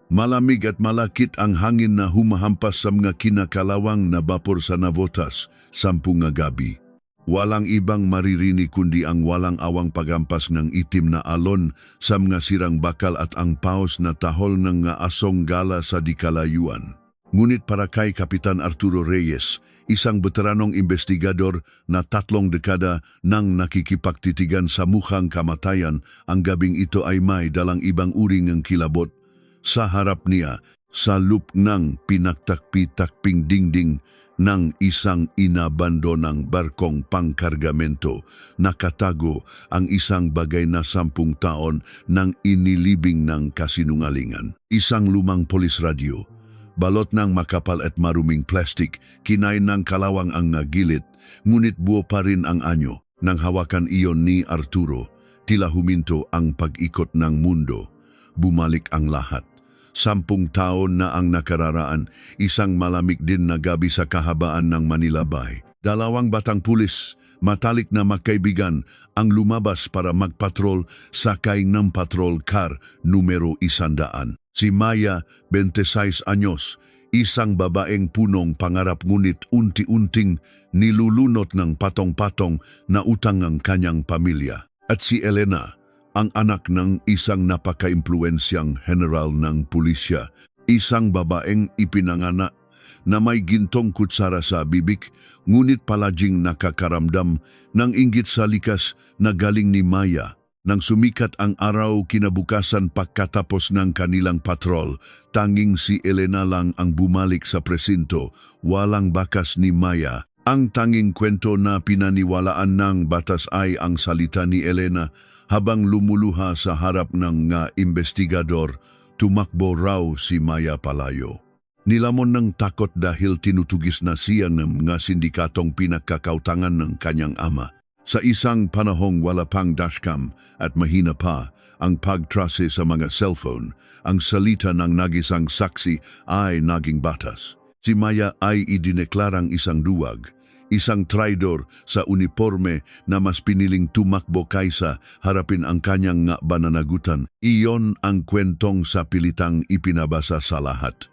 Malamig at malakit ang hangin na humahampas sa mga kinakalawang na bapor sa Navotas, 10 nga gabi. Walang ibang maririnig kundi ang walang awang pagampas ng itim na alon sa mga sirang bakal at ang paos na tahol ng nga asong gala sa dikalayuan. Ngunit para kay Kapitan Arturo Reyes, isang veteranong investigador na 3 dekada nang nakikipagtitigan sa mukhang kamatayan, ang gabing ito ay may dalang ibang uri ng kilabot. Sa harap niya, sa loop ng pinagtakpi-takping dingding ng isang inabandonang barkong pangkargamento, nakatago ang isang bagay na 10 taon nang inilibing ng kasinungalingan. Isang lumang polis radio, balot ng makapal at maruming plastik, kinain ng kalawang ang gilid, ngunit buo pa rin ang anyo. Nang hawakan iyon ni Arturo, tila huminto ang pag-ikot ng mundo. Bumalik ang lahat. 10 taon na ang nakararaan, isang malamig din na gabi sa kahabaan ng Manila Bay. 2 batang pulis, matalik na magkaibigan, ang lumabas para magpatrol sakay ng patrol car numero 100. Si Maya, 26 anyos, isang babaeng punong pangarap ngunit unti-unting nilulunot ng patong-patong na utang ang kanyang pamilya. At si Elena, ang anak ng isang napaka-impluensyang general ng pulisya, isang babaeng ipinanganak na may gintong kutsara sa bibig, ngunit palaging nakakaramdam ng inggit sa likas na galing ni Maya. Nang sumikat ang araw kinabukasan pagkatapos ng kanilang patrol, tanging si Elena lang ang bumalik sa presinto, walang bakas ni Maya. Ang tanging kwento na pinaniwalaan ng batas ay ang salita ni Elena habang lumuluha sa harap ng investigador, tumakbo raw si Maya palayo. Nilamon ng takot dahil tinutugis na siya ng mga sindikatong pinagkakautangan ng kanyang ama. Sa isang panahong wala pang dashcam at mahina pa ang pagtrase sa mga cellphone, ang salita ng nagisang saksi ay naging batas. Si Maya ay idineklarang isang duwag, isang traidor sa uniforme na mas piniling tumakbo kaysa harapin ang kanyang bananagutan. Iyon ang kwentong sa pilitang ipinabasa sa lahat.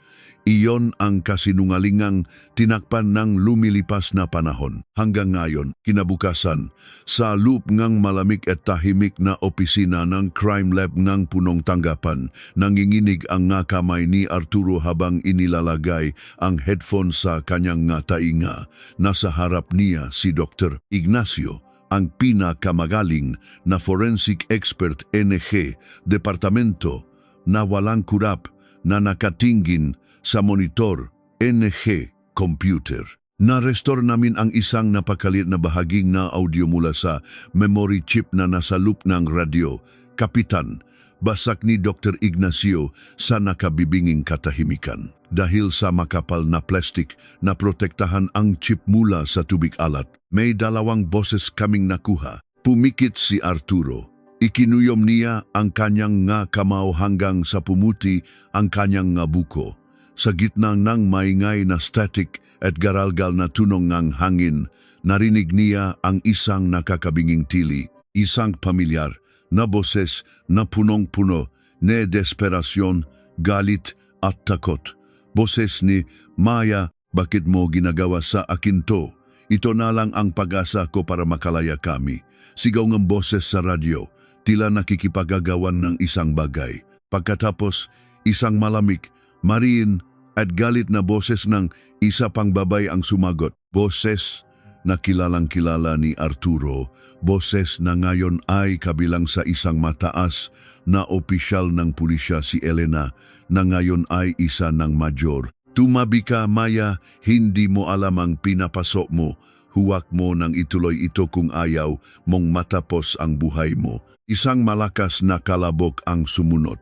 Iyon ang kasinungalingang tinakpan ng lumilipas na panahon. Hanggang ngayon, kinabukasan, sa loop ng malamig at tahimik na opisina ng crime lab ng punong tanggapan, nanginginig ang kamay ni Arturo habang inilalagay ang headphone sa kanyang tainga. Nasa harap niya si Dr. Ignacio, ang pinakamagaling na forensic expert NG, departamento na walang kurap na nakatingin sa monitor, NG, computer. Na-restore namin ang isang napakalit na bahaging na audio mula sa memory chip na nasa loop ng radio. Kapitan, basak ni Dr. Ignacio sa nakabibinging katahimikan. Dahil sa makapal na plastik na protektahan ang chip mula sa tubig alat, may 2 boses kaming nakuha. Pumikit si Arturo. Ikinuyom niya ang kanyang kamao hanggang sa pumuti ang kanyang buko. Sa gitna ng maingay na static at garalgal na tunong ng hangin, narinig niya ang isang nakakabinging tili, isang pamilyar na boses na punong-puno na desperasyon, galit at takot. Boses ni Maya, bakit mo ginagawa sa akin to? Ito na lang ang pag-asa ko para makalaya kami. Sigaw ng boses sa radyo, tila nakikipagagawan ng isang bagay. Pagkatapos, isang malamig, mariin at galit na boses ng isa pang babay ang sumagot. Boses na kilalang-kilala ni Arturo, boses na ngayon ay kabilang sa isang mataas na opisyal ng pulisya, si Elena, na ngayon ay isa ng major. Tumabi ka, Maya, hindi mo alam ang pinapasok mo. Huwag mo nang ituloy ito kung ayaw mong matapos ang buhay mo. Isang malakas na kalabok ang sumunod.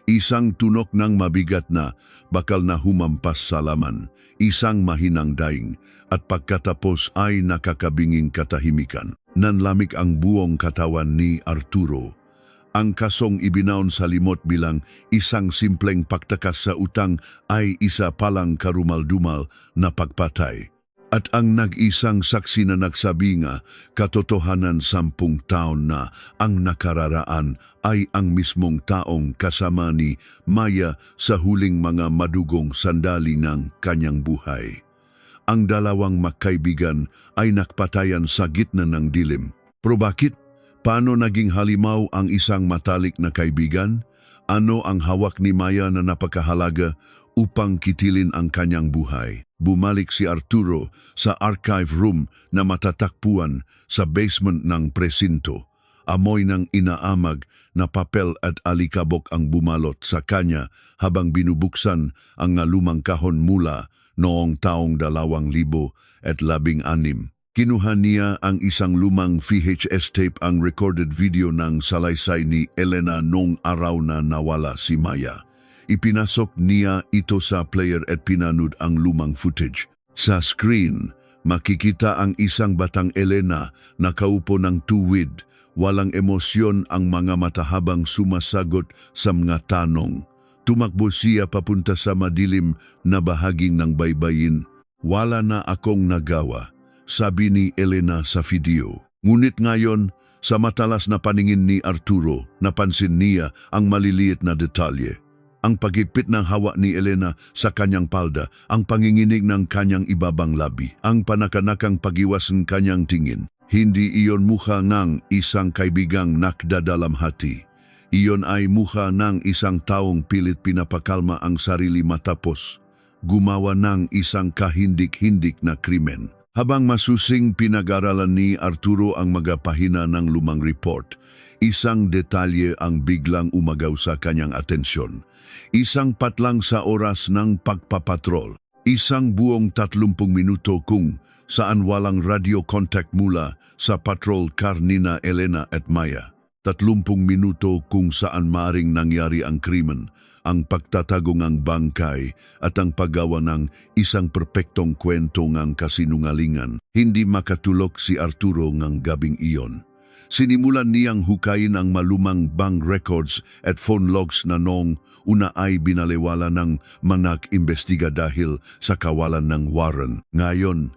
Isang tunok ng mabigat na bakal na humampas sa laman, isang mahinang daing, at pagkatapos ay nakakabinging katahimikan. Nanlamig ang buong katawan ni Arturo. Ang kasong ibinaon sa limot bilang isang simpleng pagtakas sa utang ay isa palang karumal-dumal na pagpatay. At ang nag-isang saksi na nagsabi nga, katotohanan 10 taon na ang nakararaan ay ang mismong taong kasama ni Maya sa huling mga madugong sandali ng kanyang buhay. Ang dalawang magkaibigan ay nakpatayan sa gitna ng dilim. Pero bakit? Paano naging halimaw ang isang matalik na kaibigan? Ano ang hawak ni Maya na napakahalaga upang kitilin ang kanyang buhay? Bumalik si Arturo sa archive room na matatakpuan sa basement ng presinto. Amoy ng inaamag na papel at alikabok ang bumalot sa kanya habang binubuksan ang lumang kahon mula noong taong 2016. Kinuha niya ang isang lumang VHS tape, ang recorded video ng salaysay ni Elena noong araw na nawala si Maya. Ipinasok niya ito sa player at pinanood ang lumang footage. Sa screen, makikita ang isang batang Elena na kaupo ng tuwid. Walang emosyon ang mga mata habang sumasagot sa mga tanong. Tumakbo siya papunta sa madilim na bahaging ng baybayin. Wala na akong nagawa, sabi ni Elena sa video. Ngunit ngayon, sa matalas na paningin ni Arturo, napansin niya ang maliliit na detalye. Ang pagigpit ng hawa ni Elena sa kanyang palda, ang panginginig ng kanyang ibabang labi, ang panakanakang pagiwas ng kanyang tingin. Hindi iyon mukha ng isang kaibigang nakdadalam hati. Iyon ay mukha ng isang taong pilit pinapakalma ang sarili matapos gumawa ng isang kahindik-hindik na krimen. Habang masusing pinag-aralan ni Arturo ang mga pahina ng lumang report, isang detalye ang biglang umagaw sa kanyang atensyon. Isang patlang sa oras ng pagpapatrol. Isang buong 30 minuto kung saan walang radio contact mula sa patrol car nina Elena at Maya. 30 minuto kung saan maaring nangyari ang krimen, ang pagtatagong ng bangkay at ang paggawa ng isang perpektong kwento ng kasinungalingan. Hindi makatulog si Arturo ng gabing iyon. Sinimulan niyang hukayin ang malumang bank records at phone logs na noong una ay binalewala ng mga imbestiga dahil sa kawalan ng warrant. Ngayon,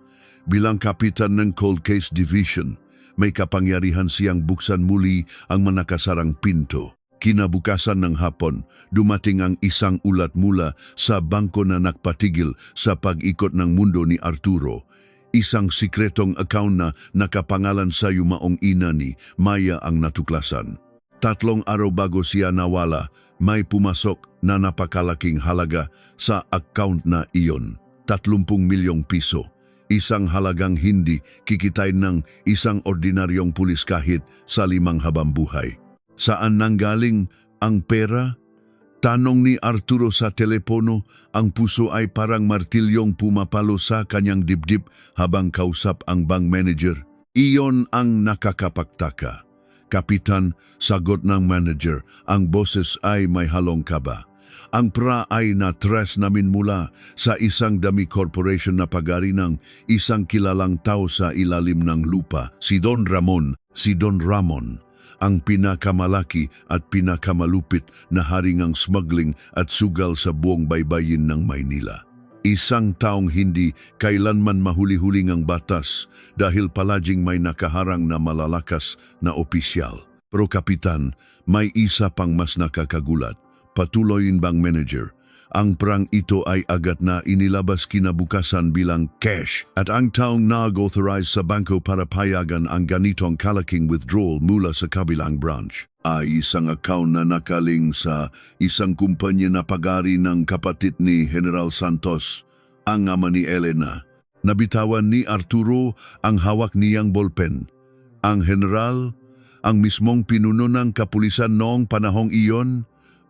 bilang kapitan ng Cold Case Division, may kapangyarihan siyang buksan muli ang manakasarang pinto. Kinabukasan ng hapon, dumating ang isang ulat mula sa bangko na nagpatigil sa pag-ikot ng mundo ni Arturo. Isang sikretong account na nakapangalan sa yumaong ina ni Maya ang natuklasan. 3 araw bago siya nawala, may pumasok na napakalaking halaga sa account na iyon. 30 milyong piso. Isang halagang hindi kikitain ng isang ordinaryong pulis kahit sa 5 habang buhay. Saan nanggaling ang pera? Tanong ni Arturo sa telepono. Ang puso ay parang martilyong pumapalo sa kanyang dibdib habang kausap ang bank manager. Iyon ang nakakapagtaka. Kapitan, sagot ng manager, ang boses ay may halong kaba. Ang pra ay na-trace namin mula sa isang dami corporation na pag-ari ng isang kilalang tao sa ilalim ng lupa, si Don Ramon. Ang pinakamalaki at pinakamalupit na haringang smuggling at sugal sa buong baybayin ng Maynila. Isang taong hindi kailanman mahuli-huling ang batas dahil palaging may nakaharang na malalakas na opisyal. Pero kapitan, may isa pang mas nakakagulat. Patuloyin bang manager? Ang prang ito ay agad na inilabas kinabukasan bilang cash at ang taong nag-authorize sa bangko para payagan ang ganitong kalaking withdrawal mula sa kabilang branch ay isang account na nakaling sa isang kumpanya na pag-ari ng kapatid ni General Santos, ang ama ni Elena. Nabitawan ni Arturo ang hawak niyang bolpen. Ang general, ang mismong pinuno ng kapulisan noong panahong iyon,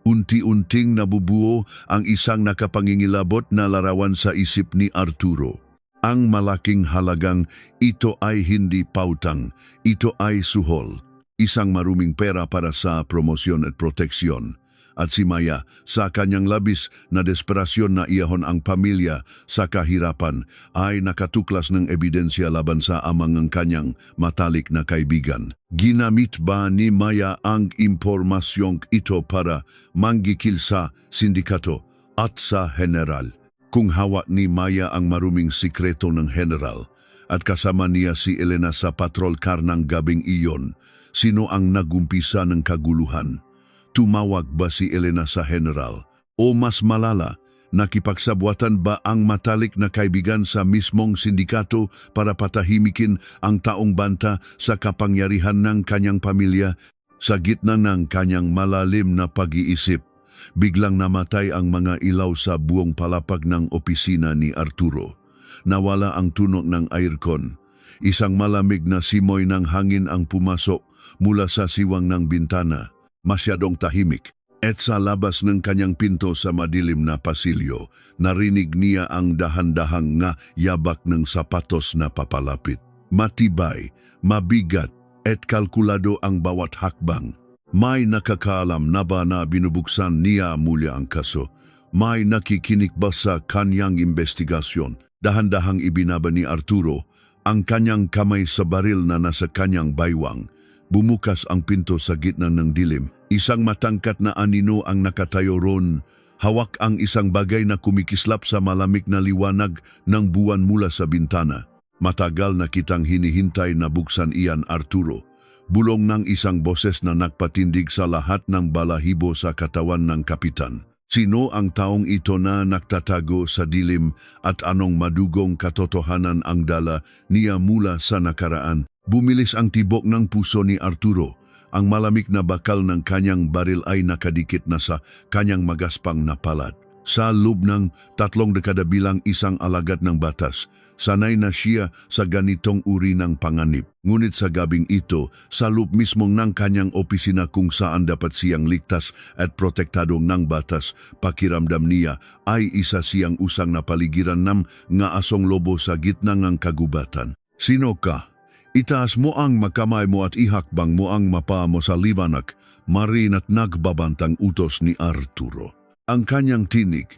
unti-unting nabubuo ang isang nakapangingilabot na larawan sa isip ni Arturo. Ang malaking halagang ito ay hindi pautang, ito ay suhol. Isang maruming pera para sa promosyon at proteksyon. At si Maya, sa kanyang labis na desperasyon na iahon ang pamilya sa kahirapan, ay nakatuklas ng ebidensya laban sa amang ng kanyang matalik na kaibigan. Ginamit ba ni Maya ang impormasyong ito para manggikil sa sindikato at sa general? Kung hawak ni Maya ang maruming sikreto ng general at kasama niya si Elena sa patrol car ng gabing iyon, sino ang nagumpisa ng kaguluhan? Tumawag ba si Elena sa general? O mas malala, nakipagsabwatan ba ang matalik na kaibigan sa mismong sindikato para patahimikin ang taong banta sa kapangyarihan ng kanyang pamilya? Sa gitna ng kanyang malalim na pag-iisip, biglang namatay ang mga ilaw sa buong palapag ng opisina ni Arturo. Nawala ang tunog ng aircon. Isang malamig na simoy ng hangin ang pumasok mula sa siwang ng bintana. Masyadong tahimik. At sa labas ng kanyang pinto sa madilim na pasilyo, narinig niya ang dahan-dahang nga yabak ng sapatos na papalapit. Matibay, mabigat, at kalkulado ang bawat hakbang. May nakakaalam na ba na binubuksan niya muli ang kaso? May nakikinig ba sa kanyang investigasyon? Dahan-dahang ibinaba ni Arturo ang kanyang kamay sa baril na nasa kanyang baywang. Bumukas ang pinto sa gitna ng dilim. Isang matangkat na anino ang nakatayo ron. Hawak ang isang bagay na kumikislap sa malamig na liwanag ng buwan mula sa bintana. Matagal na kitang hinihintay na buksan iyan, Arturo. Bulong ng isang boses na nagpatindig sa lahat ng balahibo sa katawan ng kapitan. Sino ang taong ito na nagtatago sa dilim at anong madugong katotohanan ang dala niya mula sa nakaraan? Bumilis ang tibok ng puso ni Arturo. Ang malamig na bakal ng kanyang baril ay nakadikit na sa kanyang magaspang na palad. Sa loob ng 3 dekada bilang isang alagad ng batas, sanay na siya sa ganitong uri ng panganib. Ngunit sa gabing ito, sa loob mismo ng kanyang opisina kung saan dapat siyang ligtas at protektado ng batas, pakiramdam niya ay isa siyang usang na paligiran ng nga asong lobo sa gitna ng kagubatan. Sino ka? Itaas mo ang makamay mo at ihakbang mo ang mapa mo sa liwanag, marin at nagbabantang utos ni Arturo. Ang kanyang tinig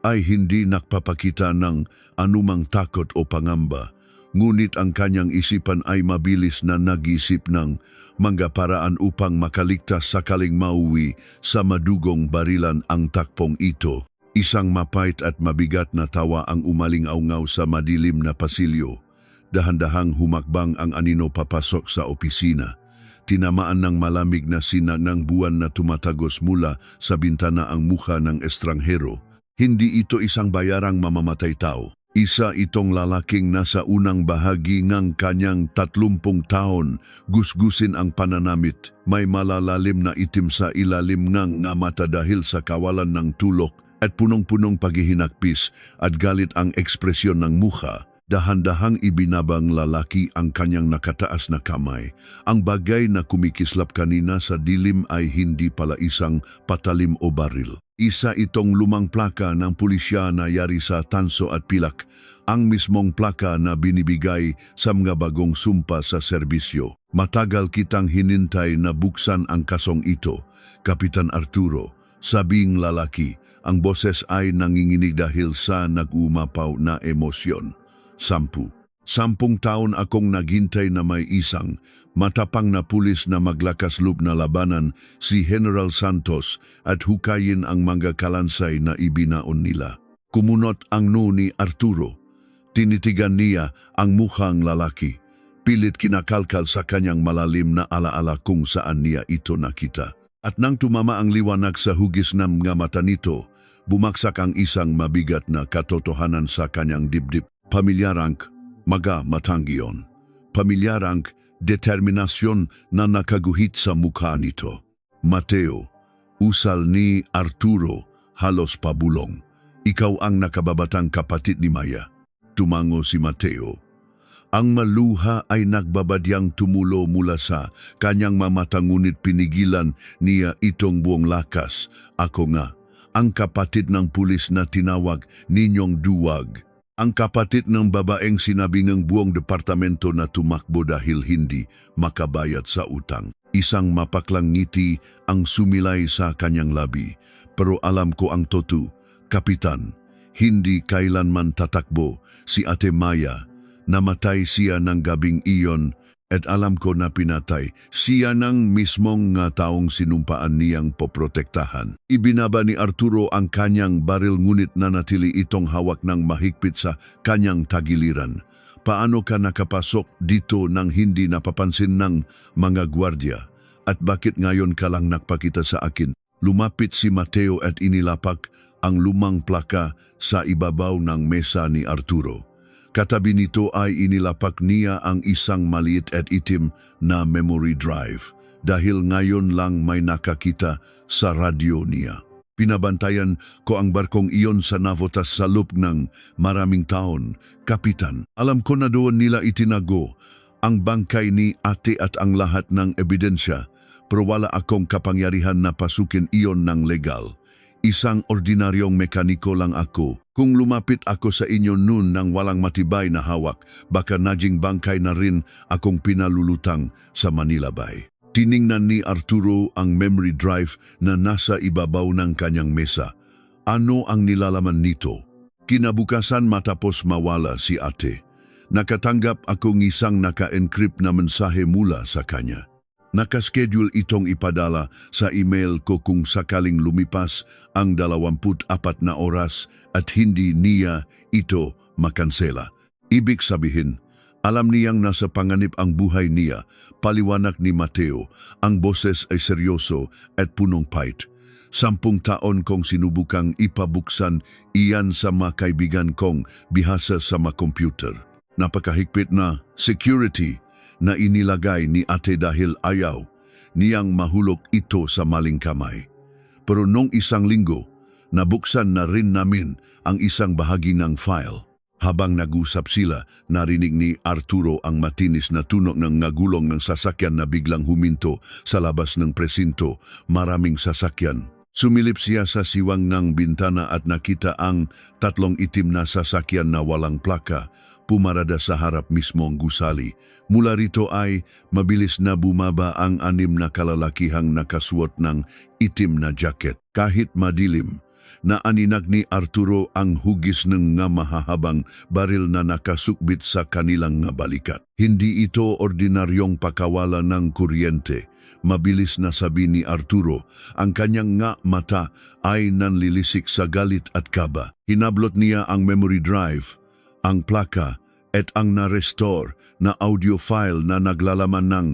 ay hindi nakpapakita ng anumang takot o pangamba, ngunit ang kanyang isipan ay mabilis na nag-isip ng mga paraan upang makaligtas sakaling mauwi sa madugong barilan ang takpong ito. Isang mapait at mabigat na tawa ang umaling-aungaw sa madilim na pasilyo. Dahan-dahang humakbang ang anino papasok sa opisina. Tinamaan ng malamig na sinag ng buwan na tumatagos mula sa bintana ang mukha ng estranghero. Hindi ito isang bayarang mamamatay tao. Isa itong lalaking nasa unang bahagi ng kanyang 30 taon, gusgusin ang pananamit. May malalalim na itim sa ilalim ng mata dahil sa kawalan ng tulog at punong-punong paghihinakpis at galit ang ekspresyon ng mukha. Dahan-dahang ibinabang lalaki ang kanyang nakataas na kamay. Ang bagay na kumikislap kanina sa dilim ay hindi pala isang patalim o baril. Isa itong lumang plaka ng pulisya na yari sa tanso at pilak, ang mismong plaka na binibigay sa mga bagong sumpa sa serbisyo. Matagal kitang hinintay na buksan ang kasong ito, Kapitan Arturo, sabing lalaki. Ang boses ay nanginginig dahil sa nag-umapaw na emosyon. 10 taon akong naghintay na may isang matapang na pulis na maglakas loob na labanan si General Santos at hukayin ang mga kalansay na ibinaon nila. Kumunot ang noo ni Arturo. Tinitigan niya ang mukhang lalaki. Pilit kinakalkal sa kanyang malalim na alaala kung saan niya ito nakita. At nang tumama ang liwanag sa hugis ng mga mata nito, bumaksak ang isang mabigat na katotohanan sa kanyang dibdib. Pamilyarang matanggiyon. Pamilyarang determinasyon na nakaguhit sa mukha nito. Mateo, usal ni Arturo, halos pabulong. Ikaw ang nakababatang kapatid ni Maya. Tumango si Mateo. Ang maluha ay nagbabadyang tumulo mula sa kanyang mamata ngunit pinigilan niya itong buong lakas. Ako nga, ang kapatid ng pulis na tinawag ninyong duwag. Ang kapatid ng babaeng sinabi ng buong departamento na tumakbo dahil hindi makabayad sa utang. Isang mapaklang ngiti ang sumilay sa kanyang labi. Pero alam ko ang totoo, Kapitan, hindi kailanman tatakbo si Ate Maya. Namatay siya ng gabing iyon At alam ko na pinatay, siya nang mismong nga taong sinumpaan niyang poprotektahan. Ibinaba ni Arturo ang kanyang baril ngunit nanatili itong hawak ng mahigpit sa kanyang tagiliran. Paano ka nakapasok dito nang hindi napapansin ng mga gwardya? At bakit ngayon ka lang nagpakita sa akin? Lumapit si Mateo at inilapak ang lumang plaka sa ibabaw ng mesa ni Arturo. Katabi nito ay inilapak niya ang isang maliit at itim na memory drive dahil ngayon lang may nakakita sa radyo niya. Pinabantayan ko ang barkong iyon sa Navotas sa loob ng maraming taon, Kapitan. Alam ko na doon nila itinago ang bangkay ni ate at ang lahat ng ebidensya, pero wala akong kapangyarihan na pasukin iyon ng legal. Isang ordinaryong mekaniko lang ako. Kung lumapit ako sa inyo noon nang walang matibay na hawak, baka naging bangkay na rin akong pinalulutang sa Manila Bay. Tiningnan ni Arturo ang memory drive na nasa ibabaw ng kanyang mesa. Ano ang nilalaman nito? Kinabukasan matapos mawala si ate, nakatanggap akong isang naka-encrypt na mensahe mula sa kanya. Nakaschedule itong ipadala sa email ko kung sakaling lumipas ang 24 na oras at hindi niya ito makansela. Ibig sabihin, alam niyang nasa panganib ang buhay niya. Paliwanag ni Mateo, ang boses ay seryoso at punong pait. 10 taon kong sinubukang ipabuksan iyan sa mga kaibigan kong bihasa sa mga computer. Napakahigpit na security na inilagay ni ate dahil ayaw niyang mahulog ito sa maling kamay. Pero nung isang linggo, nabuksan na rin namin ang isang bahagi ng file. Habang nag-usap sila, narinig ni Arturo ang matinis na tunog ng ngagulong ng sasakyan na biglang huminto sa labas ng presinto. Maraming sasakyan. Sumilip siya sa siwang ng bintana at nakita ang 3 itim na sasakyan na walang plaka pumarada sa harap mismong gusali. Mula rito ay mabilis na bumaba ang 6 na kalalakihang nakasuot ng itim na jacket. Kahit madilim, naaninag ni Arturo ang hugis ng nga mahahabang baril na nakasukbit sa kanilang nga balikat. Hindi ito ordinaryong pakawala ng kuryente. Mabilis na sabi ni Arturo, ang kanyang nga mata ay nanlilisik sa galit at kaba. Hinablot niya ang memory drive, ang plaka at ang na-restore na audio file na naglalaman ng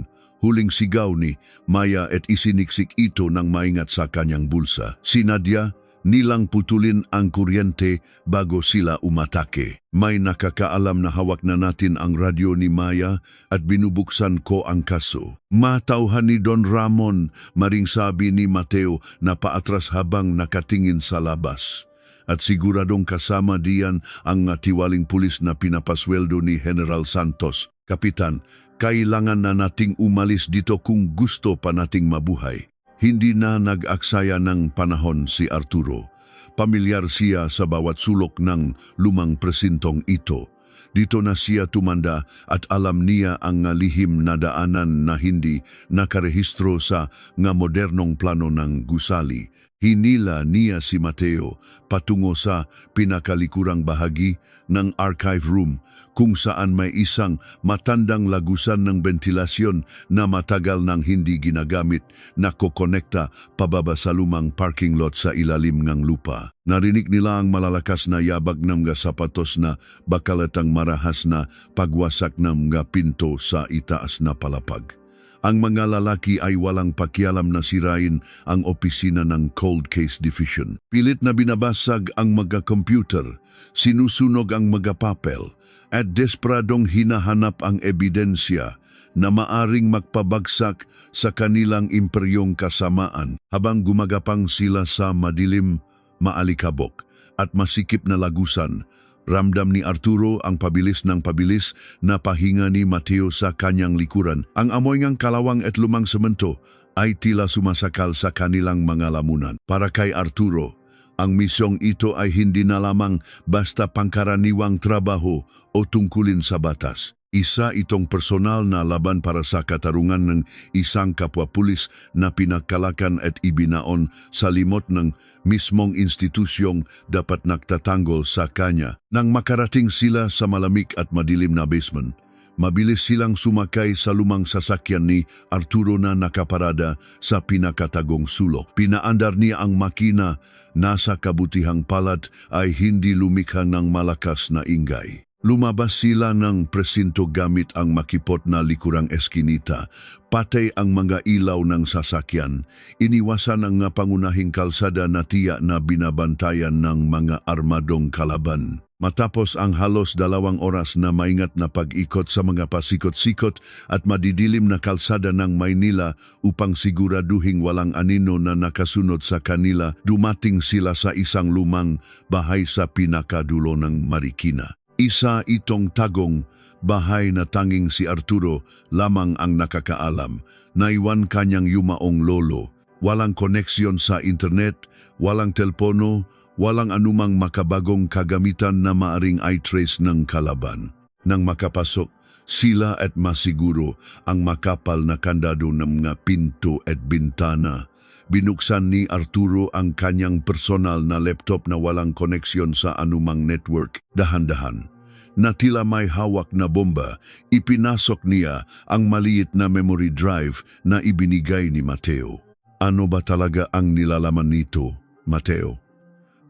huling sigaw ni Maya at isiniksik ito ng maingat sa kanyang bulsa. Sinadya nilang putulin ang kuryente bago sila umatake. May nakakaalam na hawak na natin ang radyo ni Maya at binubuksan ko ang kaso. Matauhan ni Don Ramon, maring sabi ni Mateo na paatras habang nakatingin sa labas. At siguradong kasama diyan ang tiwaling pulis na pinapasweldo ni General Santos. Kapitan, kailangan na nating umalis dito kung gusto pa nating mabuhay. Hindi na nag-aksaya ng panahon si Arturo. Pamilyar siya sa bawat sulok ng lumang presintong ito. Dito na siya tumanda at alam niya ang lihim na daanan na hindi nakarehistro sa nga modernong plano ng gusali. Hinila niya si Mateo patungo sa pinakalikurang bahagi ng archive room kung saan may isang matandang lagusan ng ventilasyon na matagal nang hindi ginagamit na kokonekta pababa sa lumang parking lot sa ilalim ng lupa. Narinig nila ang malalakas na yabag ng mga sapatos na bakalatang marahas na pagwasak ng mga pinto sa itaas na palapag. Ang mga lalaki ay walang pakialam na sirain ang opisina ng Cold Case Division. Pilit na binabasag ang mga computer, sinusunog ang mga papel, at desperadong hinahanap ang ebidensya na maaring magpabagsak sa kanilang imperyong kasamaan habang gumagapang sila sa madilim, maalikabok at masikip na lagusan. Ramdam ni Arturo ang pabilis ng pabilis na pahinga ni Mateo sa kanyang likuran. Ang amoy ng kalawang at lumang semento ay tila sumasakal sa kanilang mga lamunan. Para kay Arturo, ang misyong ito ay hindi na lamang basta pangkaraniwang trabaho o tungkulin sa batas. Isa itong personal na laban para sa katarungan ng isang kapwa pulis na pinagkalakan at ibinaon sa limot ng mismong institusyong dapat nagtatanggol sa kanya. Nang makarating sila sa malamig at madilim na basement, Mabilis silang sumakay sa lumang sasakyan ni Arturo na nakaparada sa pinakatagong sulok. Pinaandar niya ang makina, nasa kabutihang palad ay hindi lumikha ng malakas na ingay. Lumabas sila ng presinto gamit ang makipot na likurang eskinita, patay ang mga ilaw ng sasakyan, iniwasan ang pangunahing kalsada na tiyak na binabantayan ng mga armadong kalaban. Matapos ang halos 2 oras na maingat na pag-ikot sa mga pasikot-sikot at madidilim na kalsada ng Maynila upang siguraduhing walang anino na nakasunod sa kanila, dumating sila sa isang lumang bahay sa pinakadulo ng Marikina. Isa itong tagong bahay na tanging si Arturo lamang ang nakakaalam. Naiwan kanyang yumaong lolo. Walang koneksyon sa internet, walang telpono, walang anumang makabagong kagamitan na maaring i-trace ng kalaban. Nang makapasok, sila at masiguro ang makapal na kandado ng mga pinto at bintana. Binuksan ni Arturo ang kanyang personal na laptop na walang koneksyon sa anumang network. Dahan-dahan, na tila may hawak na bomba, ipinasok niya ang maliit na memory drive na ibinigay ni Mateo. Ano ba talaga ang nilalaman nito, Mateo?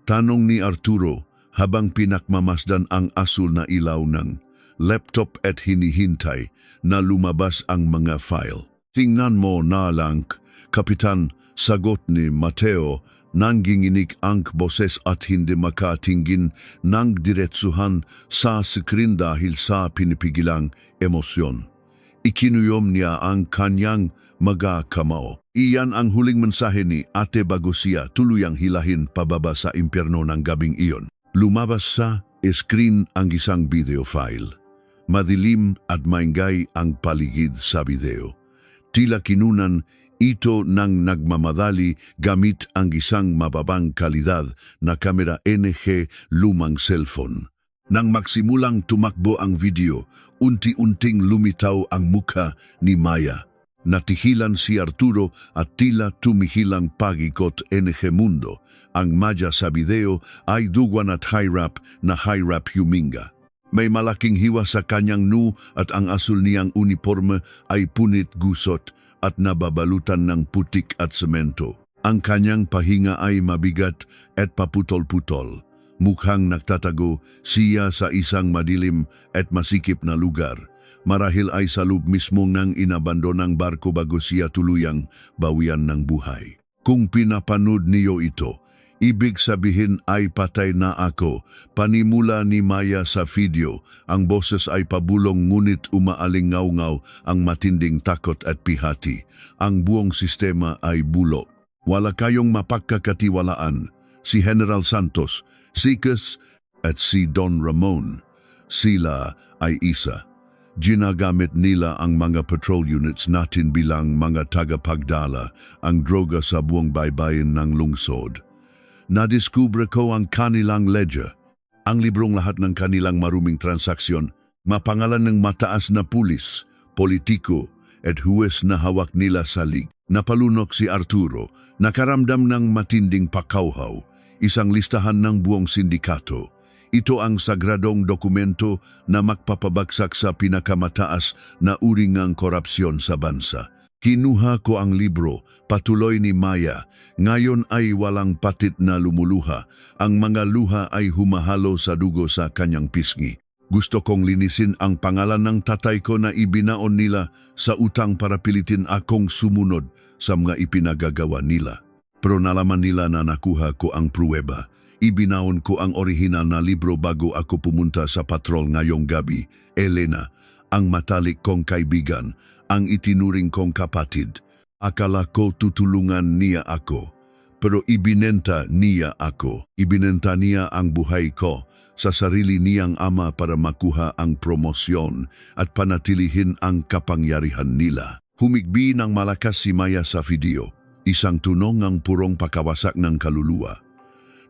Tanong ni Arturo habang pinakmamasdan ang asul na ilaw ng laptop at hinihintay na lumabas ang mga file. Tingnan mo na lang, Kapitan, sagot ni Mateo, nanginginig ang boses at hindi makatingin ng diretsuhan sa screen dahil sa pinipigilang emosyon. Ikinuyom niya ang kanyang mga kamao. Iyan ang huling mensahe ni Ate bago siya tuluyang hilahin pababa sa impyerno ng gabing iyon. Lumabas sa screen ang isang video file. Madilim at maingay ang paligid sa video. Tila kinunan ito nang nagmamadali gamit ang isang mababang kalidad na kamera NG lumang cellphone. Nang magsimulang tumakbo ang video, unti-unting lumitaw ang mukha ni Maya. Natihilan si Arturo at tila tumihilang pagikot NG mundo. Ang Maya sa video ay duwan at hirap na hirap huminga. May malaking hiwa sa kanyang noo at ang asul niyang uniforme ay punit gusot at nababalutan ng putik at semento. Ang kanyang pahinga ay mabigat at paputol-putol. Mukhang nagtatago siya sa isang madilim at masikip na lugar. Marahil ay sa loob mismo ng inabandonang barko bago siya tuluyang bawian ng buhay. Kung pinapanood niyo ito, ibig sabihin ay patay na ako. Panimula ni Maya sa video, ang boses ay pabulong ngunit umaalingaw-ngaw ang matinding takot at pihati. Ang buong sistema ay bulo. Wala kayong mapagkakatiwalaan. Si General Santos, si Kes at si Don Ramon. Sila ay isa. Ginagamit nila ang mga patrol units natin bilang mga tagapagdala ang droga sa buong baybayin ng lungsod. Nadiskubre ko ang kanilang ledger, ang librong lahat ng kanilang maruming transaksyon, mapangalan ng mataas na pulis, politiko at huwes na hawak nila sa lig. Napalunok si Arturo, nakaramdam ng matinding pakauhaw, isang listahan ng buong sindikato. Ito ang sagradong dokumento na magpapabagsak sa pinakamataas na uri ng korupsyon sa bansa. Kinuha ko ang libro, patuloy ni Maya. Ngayon ay walang patit na lumuluha. Ang mga luha ay humahalo sa dugo sa kanyang pisngi. Gusto kong linisin ang pangalan ng tatay ko na ibinaon nila sa utang para pilitin akong sumunod sa mga ipinagagawa nila. Pero nalaman nila na nakuha ko ang pruweba. Ibinaon ko ang orihinal na libro bago ako pumunta sa patrol ngayong gabi. Elena, ang matalik kong kaibigan, ang itinuring kong kapatid. Akala ko tutulungan niya ako, pero ibinenta niya ako. Ibinenta niya ang buhay ko sa sarili niyang ama para makuha ang promosyon at panatilihin ang kapangyarihan nila. Humigbi ng malakas si Maya sa video, isang tunog ng purong pakawasak ng kaluluwa.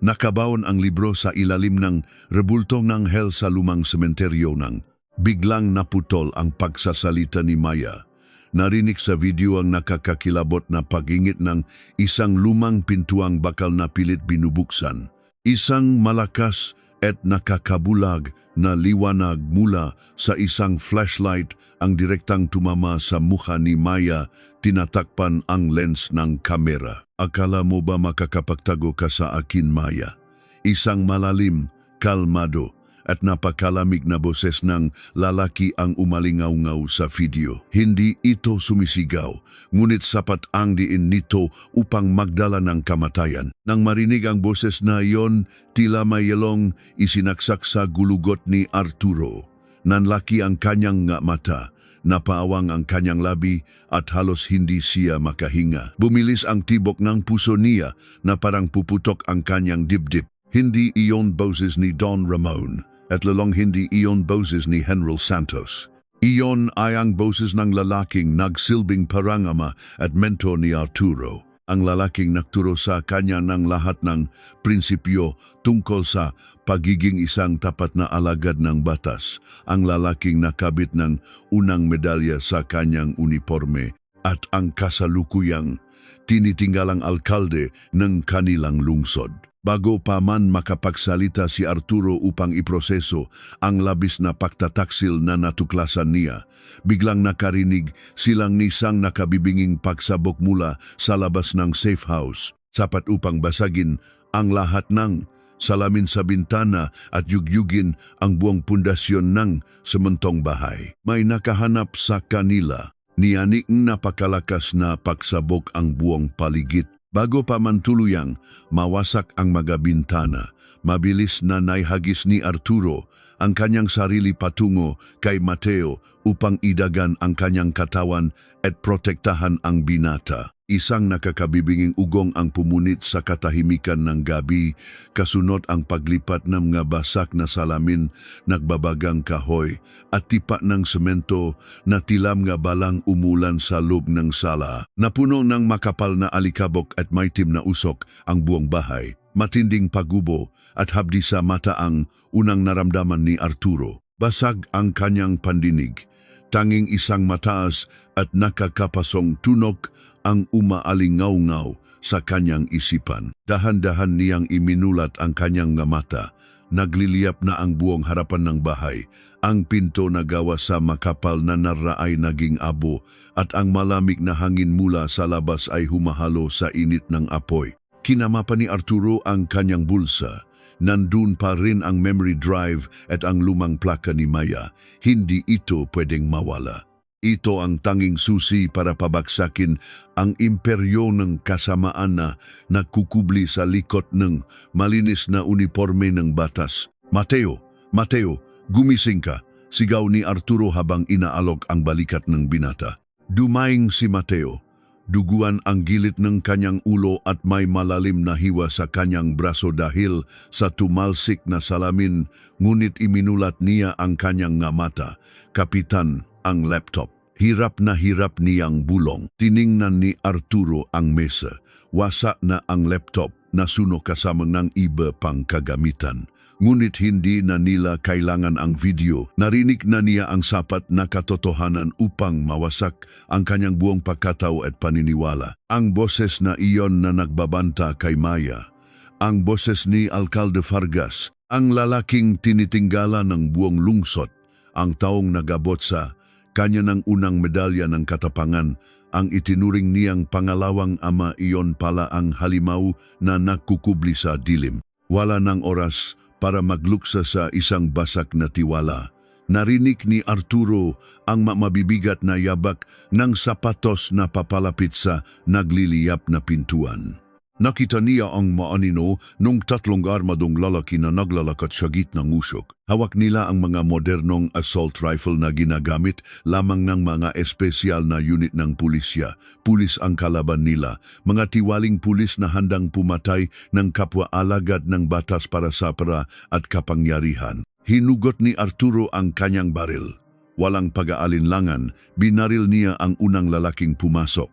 Nakabaon ang libro sa ilalim ng rebulto ng hell sa lumang sementeryo nang biglang naputol ang pagsasalita ni Maya. Narinig sa video ang nakakakilabot na pagingit ng isang lumang pintuang bakal na pilit binubuksan. Isang malakas at nakakabulag na liwanag mula sa isang flashlight ang direktang tumama sa mukha ni Maya, tinatakpan ang lens ng kamera. Akala mo ba makakapagtago ka sa akin, Maya? Isang malalim, kalmado at napakalamig na boses ng lalaki ang umalingaw-ngaw sa video. Hindi ito sumisigaw, ngunit sapat ang diin nito upang magdala ng kamatayan. Nang marinig ang boses na iyon, tila may yelong isinaksak sa gulugot ni Arturo. Nanlaki ang kanyang nga mata, napaawang ang kanyang labi at halos hindi siya makahinga. Bumilis ang tibok ng puso niya na parang puputok ang kanyang dibdib. Hindi iyon boses ni Don Ramon at lalong hindi iyon boses ni Henry Santos. Iyon ay ang boses ng lalaking nagsilbing parangama at mentor ni Arturo. Ang lalaking nagturo sa kanya ng lahat ng prinsipyo tungkol sa pagiging isang tapat na alagad ng batas. Ang lalaking nakabit ng unang medalya sa kanyang uniforme at ang kasalukuyang tinitinggalang alkalde ng kanilang lungsod. Bago pa man makapagsalita si Arturo upang iproseso ang labis na pagtataksil na natuklasan niya, biglang nakarinig silang nisang nakabibinging pagsabog mula sa labas ng safe house, sapat upang basagin ang lahat ng salamin sa bintana at yugyugin ang buong pundasyon ng sementong bahay. May nakahanap sa kanila, niyaning napakalakas na pagsabog ang buong paligid. Bago pa man tuluyang mawasak ang mga bintana, mabilis na naihagis ni Arturo ang kanyang sarili patungo kay Mateo upang idagan ang kanyang katawan at protektahan ang binata. Isang nakakabibinging ugong ang pumunit sa katahimikan ng gabi, kasunod ang paglipat ng mga basak na salamin, nagbabagang kahoy at tipa ng semento na tilam nga balang umulan sa loob ng sala. Napuno ng makapal na alikabok at maitim na usok ang buong bahay. Matinding pagubo at habdi sa mata ang unang naramdaman ni Arturo. Basag ang kanyang pandinig. Tanging isang mataas at nakakapasong tunog ang umaalingaw-ngaw sa kanyang isipan. Dahan-dahan niyang iminulat ang kanyang nga mata. Nagliliyap na ang buong harapan ng bahay. Ang pinto na gawa sa makapal na nara ay naging abo at ang malamig na hangin mula sa labas ay humahalo sa init ng apoy. Kinamapa ni Arturo ang kanyang bulsa. Nandun pa rin ang memory drive at ang lumang plaka ni Maya. Hindi ito pwedeng mawala. Ito ang tanging susi para pabagsakin ang imperyo ng kasamaan na nagkukubli sa likod ng malinis na uniforme ng batas. Mateo, Mateo, gumising ka, sigaw ni Arturo habang inaalok ang balikat ng binata. Dumaing si Mateo. Duguan ang gilid ng kanyang ulo at may malalim na hiwa sa kanyang braso dahil sa tumalsik na salamin, ngunit iminulat niya ang kanyang nga mata. Kapitan, ang laptop. Hirap na hirap niyang bulong. Tiningnan ni Arturo ang mesa. Wasa na ang laptop, nasuno kasama ng iba pang kagamitan. Ngunit hindi na nila kailangan ang video. Narinig na niya ang sapat na katotohanan upang mawasak ang kanyang buong pagkatao at paniniwala. Ang boses na iyon na nagbabanta kay Maya. Ang boses ni Alcalde Vargas, ang lalaking tinitinggala ng buong lungsod, ang taong nagabot sa kanya ng unang medalya ng katapangan, ang itinuring niyang pangalawang ama, iyon pala ang halimaw na nakukubli sa dilim. Wala ng oras para magluksa sa isang basak na tiwala. Narinig ni Arturo ang mabibigat na yabak ng sapatos na papalapit sa nagliliyap na pintuan. Nakita niya ang maanino nung tatlong armadong lalaki na naglalakad sa gitnang usok. Hawak nila ang mga modernong assault rifle na ginagamit lamang ng mga espesyal na unit ng pulisya. Pulis ang kalaban nila, mga tiwaling pulis na handang pumatay ng kapwa alagad ng batas para sa para at kapangyarihan. Hinugot ni Arturo ang kanyang baril. Walang pag-aalinlangan, binaril niya ang unang lalaking pumasok.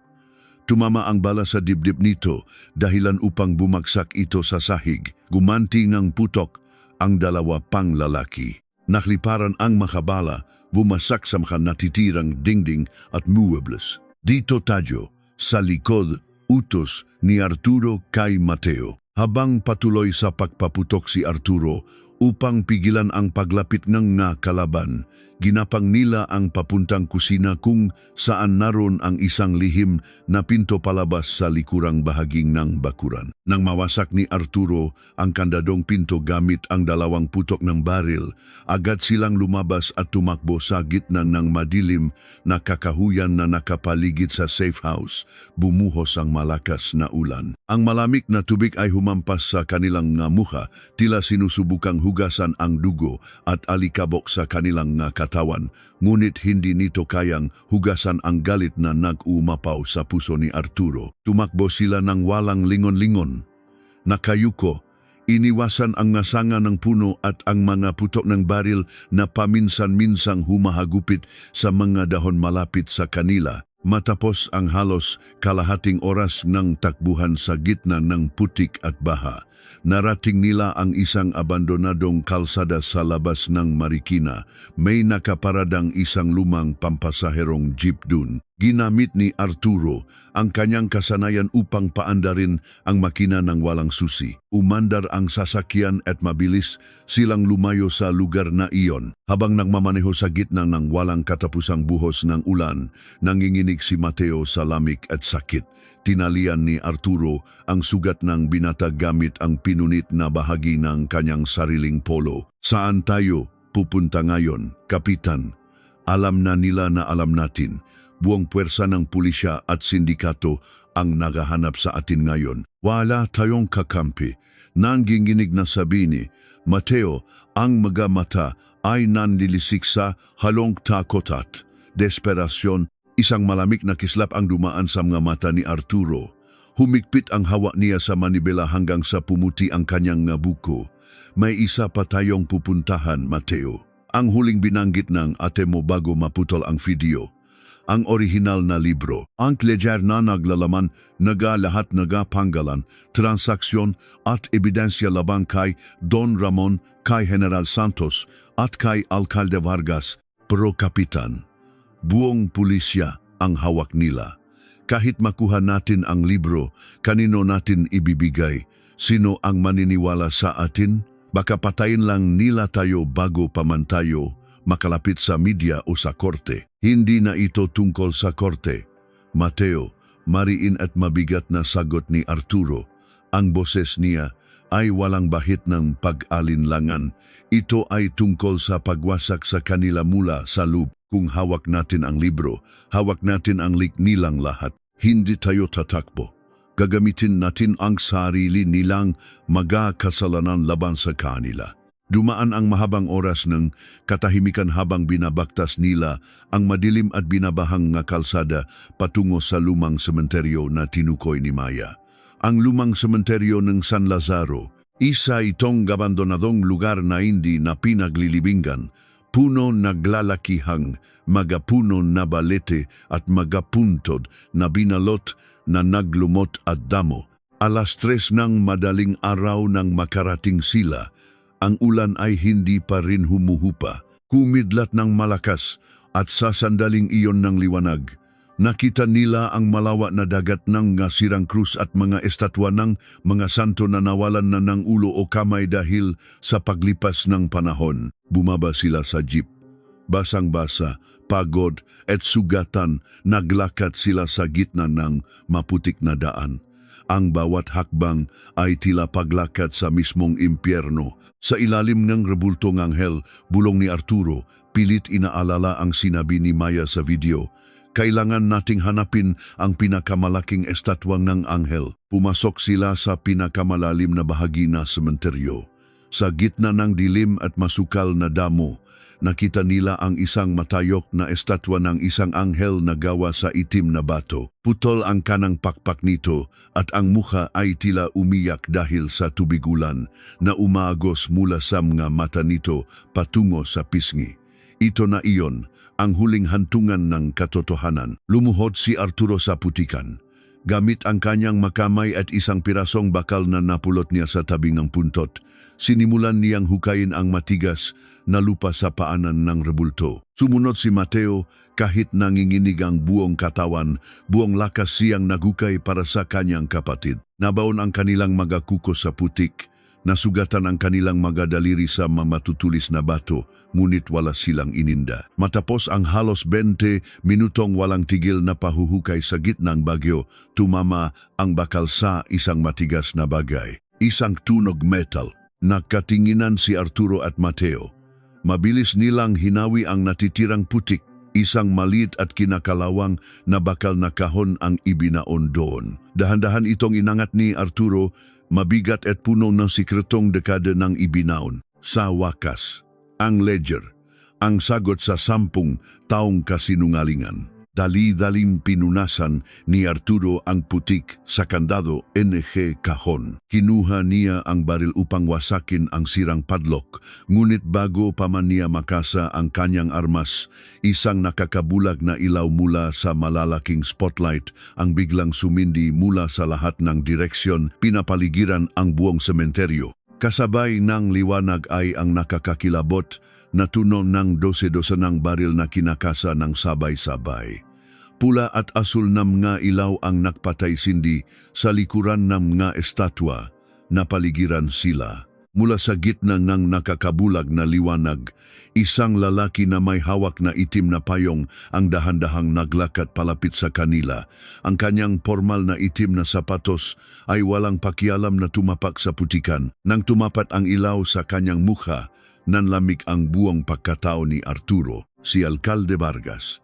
Tumama ang bala sa dibdib nito, dahilan upang bumagsak ito sa sahig. Gumanti ng putok ang dalawa pang lalaki. Nakliparan ang makabala, bumasak sa mga natitirang dingding at muebles. Dito tayo, sa likod, utos ni Arturo kay Mateo. Habang patuloy sa pagpaputok si Arturo, Upang pigilan ang paglapit ng nga kalaban, ginapang nila ang papuntang kusina kung saan naroon ang isang lihim na pinto palabas sa likurang bahaging ng bakuran. Nang mawasak ni Arturo ang kandadong pinto gamit ang 2 putok ng baril, agad silang lumabas at tumakbo sa gitna ng madilim na kakahuyan na nakapaligid sa safe house. Bumuhos ang malakas na ulan. Ang malamig na tubig ay humampas sa kanilang nga mukha, tila sinusubukang hugasan ang dugo at alikabok sa kanilang nga katawan, ngunit hindi nito kayang hugasan ang galit na nag-umapaw sa puso ni Arturo. Tumakbo sila ng walang lingon-lingon. Nakayuko, iniwasan ang ngasanga ng puno at ang mga putok ng baril na paminsan-minsang humahagupit sa mga dahon malapit sa kanila. Matapos ang halos kalahating oras ng takbuhan sa gitna ng putik at baha, narating nila ang isang abandonadong kalsada sa labas ng Marikina. May nakaparadang isang lumang pampasaherong jeep dun. Ginamit ni Arturo ang kanyang kasanayan upang paandarin ang makina ng walang susi. Umandar ang sasakyan at mabilis silang lumayo sa lugar na iyon. Habang nagmamaneho sa gitna ng walang katapusang buhos ng ulan, nanginginig si Mateo sa lamig at sakit. Tinalian ni Arturo ang sugat ng binata gamit ang pinunit na bahagi ng kanyang sariling polo. Saan tayo pupunta ngayon, Kapitan? Alam na nila na alam natin. Buong puwersa ng pulisya at sindikato ang naghahanap sa atin ngayon. Wala tayong kakampi. Nanginginig na sabi ni Mateo, ang mga mata ay nanlilisik sa halong takot at desperasyon. Isang malamig na kislap ang dumaan sa mga mata ni Arturo. Humigpit ang hawak niya sa manibela hanggang sa pumuti ang kanyang nga buko. May isa pa tayong pupuntahan, Mateo. Ang huling binanggit ng ate mo bago maputol ang video. Ang orihinal na libro. Ang ledger na naglalaman lahat panggalan, transaksyon at ebidensya labang kay Don Ramon, kay General Santos at kay Alcalde Vargas, Pro Kapitan. Buong pulisya ang hawak nila. Kahit makuha natin ang libro, kanino natin ibibigay? Sino ang maniniwala sa atin? Baka patayin lang nila tayo bago pa man tayo makalapit sa media o sa korte. Hindi na ito tungkol sa korte. Mateo, mariin at mabigat na sagot ni Arturo. Ang boses niya ay walang bahit ng pag-alinlangan. Ito ay tungkol sa pagwasak sa kanila mula sa loob. Kung hawak natin ang libro, hawak natin ang nilang lahat. Hindi tayo tatakbo. Gagamitin natin ang sarili nilang magkasalanan laban sa kanila. Dumaan ang mahabang oras ng katahimikan habang binabaktas nila ang madilim at binabahang nga kalsada patungo sa lumang sementeryo na tinukoy ni Maya. Ang lumang sementeryo ng San Lazaro, isa itong abandonadong lugar na hindi na pinaglilibingan, puno naglalakihang, magapuno na balete at magapuntod na binalot na naglumot at damo. 3:00 ng madaling araw nang makarating sila. Ang ulan ay hindi pa rin humuhupa. Kumidlat ng malakas at sa sandaling iyon ng liwanag, nakita nila ang malawak na dagat ng sirang krus at mga estatwa ng mga santo na nawalan na ng ulo o kamay dahil sa paglipas ng panahon. Bumaba sila sa jeep. Basang-basa, pagod at sugatan, naglakad sila sa gitna ng maputik na daan. Ang bawat hakbang ay tila paglakad sa mismong impyerno. Sa ilalim ng rebultong anghel, bulong ni Arturo, pilit inaalala ang sinabi ni Maya sa video. Kailangan nating hanapin ang pinakamalaking estatwang ng anghel. Pumasok sila sa pinakamalalim na bahagi na sementeryo. Sa gitna ng dilim at masukal na damo, nakita nila ang isang matayok na estatwa ng isang anghel na gawa sa itim na bato. Putol ang kanang pakpak nito at ang mukha ay tila umiyak dahil sa tubig-ulan na umaagos mula sa mga mata nito patungo sa pisngi. Ito na iyon, ang huling hantungan ng katotohanan. Lumuhod si Arturo sa putikan. Gamit ang kanyang makamay at isang pirasong bakal na napulot niya sa tabi ng puntot, sinimulan niyang hukayin ang matigas na lupa sa paanan ng rebulto. Sumunod si Mateo kahit nanginginig ang buong katawan, buong lakas siyang nagukay para sa kanyang kapatid. Nabaon ang kanilang mga kuko sa putik, Nasugatan ang kanilang mga daliri sa matutulis na bato, ngunit wala silang ininda. Matapos ang halos 20 minutong walang tigil na pahuhukay sa gitnang bagyo, tumama ang bakal sa isang matigas na bagay. Isang tunog metal. Nakatinginan si Arturo at Mateo. Mabilis nilang hinawi ang natitirang putik. Isang maliit at kinakalawang na bakal na kahon ang ibinaon doon. Dahan-dahan itong inangat ni Arturo, mabigat at puno ng sikretong dekada ng ibinaon. Sa wakas, ang ledger, ang sagot sa 10 taong kasinungalingan. Dali-daling pinunasan ni Arturo ang putik sa kandado NG kahon. Kinuha niya ang baril upang wasakin ang sirang padlock, ngunit bago pa man niya makasa ang kanyang armas, isang nakakabulag na ilaw mula sa malalaking spotlight ang biglang sumindi mula sa lahat ng direksyon, pinapaligiran ang buong sementeryo. Kasabay ng liwanag ay ang nakakakilabot na tunog ng 12 ng baril na kinakasa ng sabay-sabay. Pula at asul na mga ilaw ang nakpatay sindi sa likuran ng mga estatwa na paligiran sila. Mula sa gitna ng nakakabulag na liwanag, isang lalaki na may hawak na itim na payong ang dahan-dahang naglakad palapit sa kanila. Ang kanyang formal na itim na sapatos ay walang pakialam na tumapak sa putikan. Nang tumapat ang ilaw sa kanyang mukha, nanlamig ang buong pagkatao ni Arturo, si Alcalde Vargas.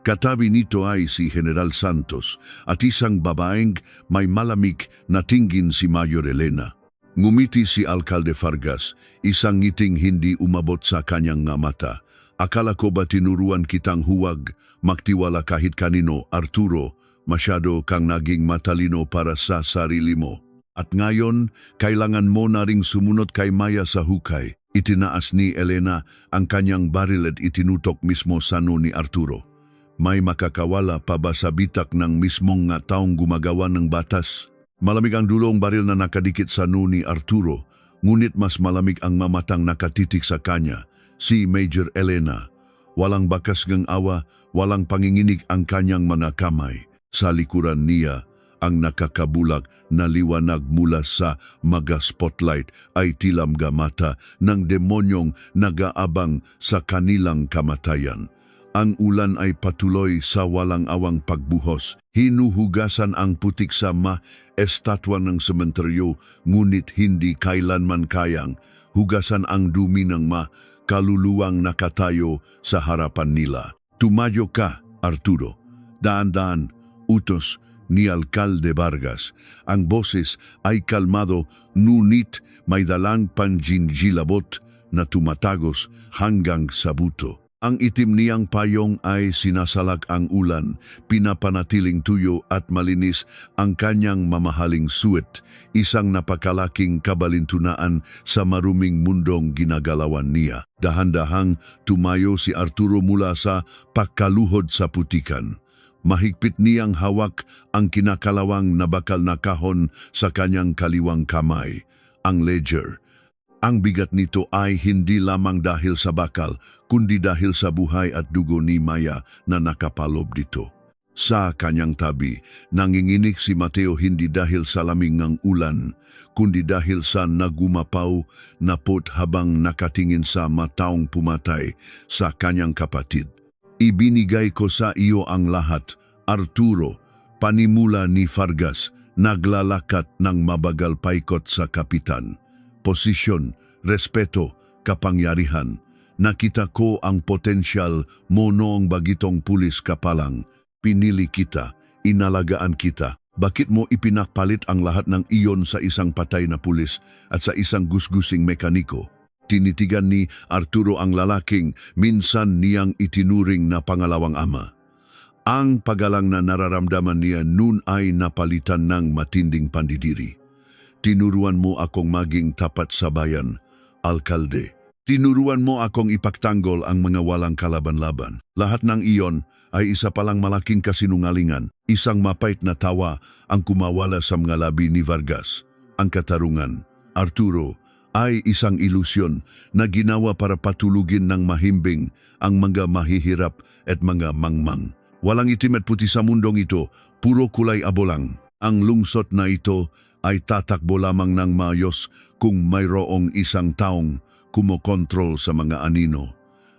Katabi nito ay si General Santos at isang babaeng may malamig na tingin si Mayor Elena. Ngumiti si Alcalde Vargas, isang ngiting hindi umabot sa kanyang nga mata. Akala ko ba tinuruan kitang huwag, magtiwala kahit kanino, Arturo, masyado kang naging matalino para sa sarili mo. At ngayon, kailangan mo na ring sumunod kay Maya sa hukay. Itinaas ni Elena ang kanyang baril at itinutok mismo sa noo ni Arturo. May makakawala pa ba sa bitak ng mismong nga taong gumagawa ng batas? Malamig ang dulong baril na nakadikit sa noo ni Arturo, ngunit mas malamig ang mamatang nakatitik sa kanya, si Major Elena. Walang bakas ng awa, walang panginginig ang kanyang mga kamay. Sa likuran niya, ang nakakabulag na liwanag mula sa mga spotlight ay tilamga mata ng demonyong nagaabang sa kanilang kamatayan. Ang ulan ay patuloy sa walang awang pagbuhos. Hinuhugasan ang putik sa estatwa ng sementeryo, ngunit hindi kailanman kayang hugasan ang dumi ng kaluluwang nakatayo sa harapan nila. Tumayo ka, Arturo. Daan-daan, utos ni Alcalde Vargas. Ang boses ay kalmado, ngunit may dalang panjinjilabot na tumatagos hanggang sa buto. Ang itim niyang payong ay sinasalak ang ulan, pinapanatiling tuyo at malinis ang kanyang mamahaling suwet, isang napakalaking kabalintunaan sa maruming mundong ginagalawan niya. Dahan-dahang tumayo si Arturo mula sa pagkaluhod sa putikan. Mahigpit niyang hawak ang kinakalawang na bakal na kahon sa kanyang kaliwang kamay, ang ledger. Ang bigat nito ay hindi lamang dahil sa bakal, kundi dahil sa buhay at dugo ni Maya na nakapalob dito. Sa kanyang tabi, nanginginig si Mateo hindi dahil sa lamig ng ulan, kundi dahil sa nagumapaw na pot habang nakatingin sa mataong pumatay sa kanyang kapatid. Ibinigay ko sa iyo ang lahat, Arturo, panimula ni Vargas, naglalakat ng mabagal paikot sa kapitan. Posisyon, respeto, kapangyarihan. Nakita ko ang potensyal mo noong bagitong pulis ka pa lang. Pinili kita, inalagaan kita. Bakit mo ipinakpalit ang lahat ng iyon sa isang patay na pulis at sa isang gusgusing mekaniko? Tinitigan ni Arturo ang lalaking minsan niyang itinuring na pangalawang ama. Ang pagalang na nararamdaman niya noon ay napalitan ng matinding pandidiri. Tinuruan mo akong maging tapat sa bayan, Alkalde. Tinuruan mo akong ipagtanggol ang mga walang kalaban-laban. Lahat ng iyon ay isa palang malaking kasinungalingan, isang mapait na tawa ang kumawala sa mga labi ni Vargas. Ang katarungan, Arturo, ay isang ilusyon na ginawa para patulugin ng mahimbing ang mga mahihirap at mga mangmang. Walang itim at puti sa mundong ito, puro kulay abo lang. Ang lungsod na ito ay tatakbo lamang ng maayos kung mayroong isang taong kumokontrol sa mga anino.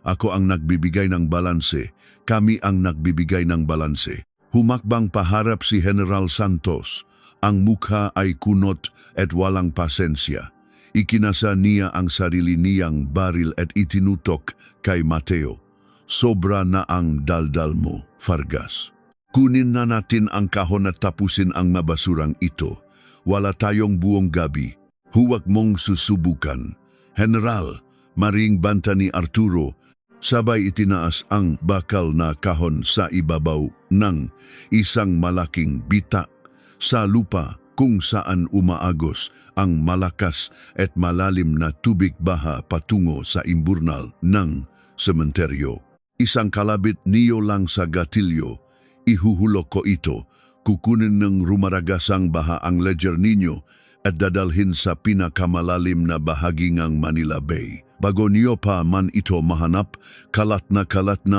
Ako ang nagbibigay ng balanse, kami ang nagbibigay ng balanse. Humakbang paharap si General Santos. Ang mukha ay kunot at walang pasensya. Ikinasa niya ang sarili niyang baril at itinutok kay Mateo. Sobra na ang daldal mo, Vargas. Kunin na natin ang kahon at tapusin ang mabasurang ito. Wala tayong buong gabi. Huwag mong susubukan. General, maring banta ni Arturo, sabay itinaas ang bakal na kahon sa ibabaw ng isang malaking bitak sa lupa kung saan umaagos ang malakas at malalim na tubig baha patungo sa imburnal ng sementeryo. Isang kalabit niyo lang sa gatilyo, ihuhulok ko ito, kukunin ng rumaragasang baha ang ledger ninyo at dadalhin sa pinakamalalim na bahagi ng Manila Bay. Bago niyo pa man ito mahanap, kalat na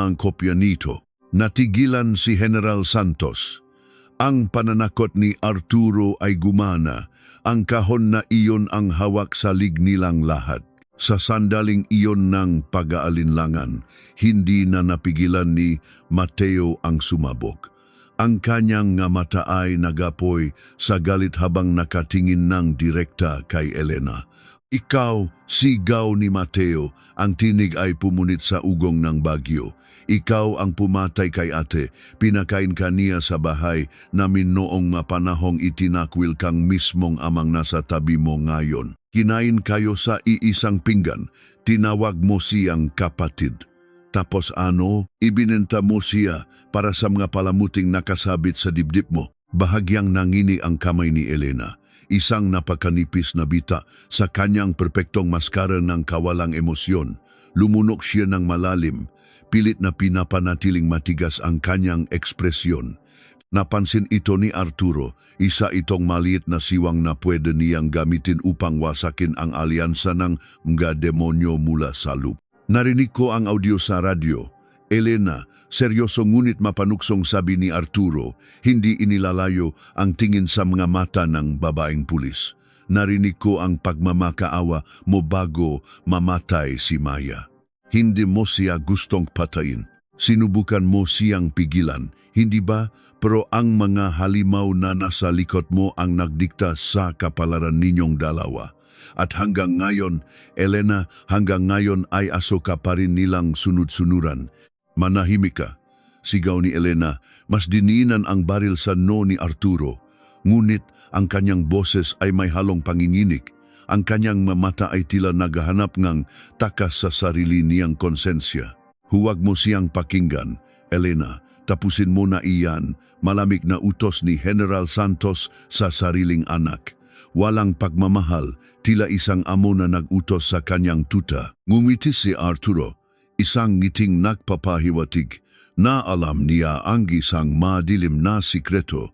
ang kopya nito. Natigilan si General Santos. Ang pananakot ni Arturo ay gumana. Ang kahon na iyon ang hawak sa lig nilang lahat. Sa sandaling iyon ng pag-aalinlangan, hindi na napigilan ni Mateo ang sumabog. Ang kanyang nga mata ay nagapoy sa galit habang nakatingin ng direkta kay Elena. Ikaw, sigaw ni Mateo, ang tinig ay pumunit sa ugong ng bagyo. Ikaw ang pumatay kay ate, pinakain ka niya sa bahay namin noong mapanahong itinakwil kang mismong amang nasa tabi mo ngayon. Kinain kayo sa iisang pinggan, tinawag mo siyang kapatid. Tapos ano, ibinenta mo siya para sa mga palamuting nakasabit sa dibdib mo. Bahagyang nangini ang kamay ni Elena. Isang napakanipis na bita sa kanyang perpektong maskara ng kawalang emosyon. Lumunok siya ng malalim. Pilit na pinapanatiling matigas ang kanyang ekspresyon. Napansin ito ni Arturo, isa itong maliit na siwang na pwede niyang gamitin upang wasakin ang alyansa ng mga demonyo mula sa loop. Narinig ko ang audio sa radyo. Elena, seryoso ngunit mapanuksong sabi ni Arturo, hindi inilalayo ang tingin sa mga mata ng babaeng pulis. Narinig ko ang pagmamakaawa mo bago mamatay si Maya. Hindi mo siya gustong patayin. Sinubukan mo siyang pigilan, hindi ba? Pero ang mga halimaw na nasa likod mo ang nagdikta sa kapalaran ninyong dalawa. At hanggang ngayon, Elena, hanggang ngayon ay aso ka pa rin nilang sunod-sunuran. Manahimik ka, sigaw ni Elena, mas diniinan ang baril sa no ni Arturo. Ngunit ang kanyang boses ay may halong panginginig. Ang kanyang mamata ay tila naghahanap ng takas sa sarili niyang konsensya. Huwag mo siyang pakinggan, Elena. Tapusin mo na iyan, malamig na utos ni General Santos sa sariling anak. Walang pagmamahal, tila isang amo na nag-utos sa kanyang tuta. Ngumiti si Arturo, isang ngiting nagpapahiwatig, na alam niya ang isang madilim na sikreto.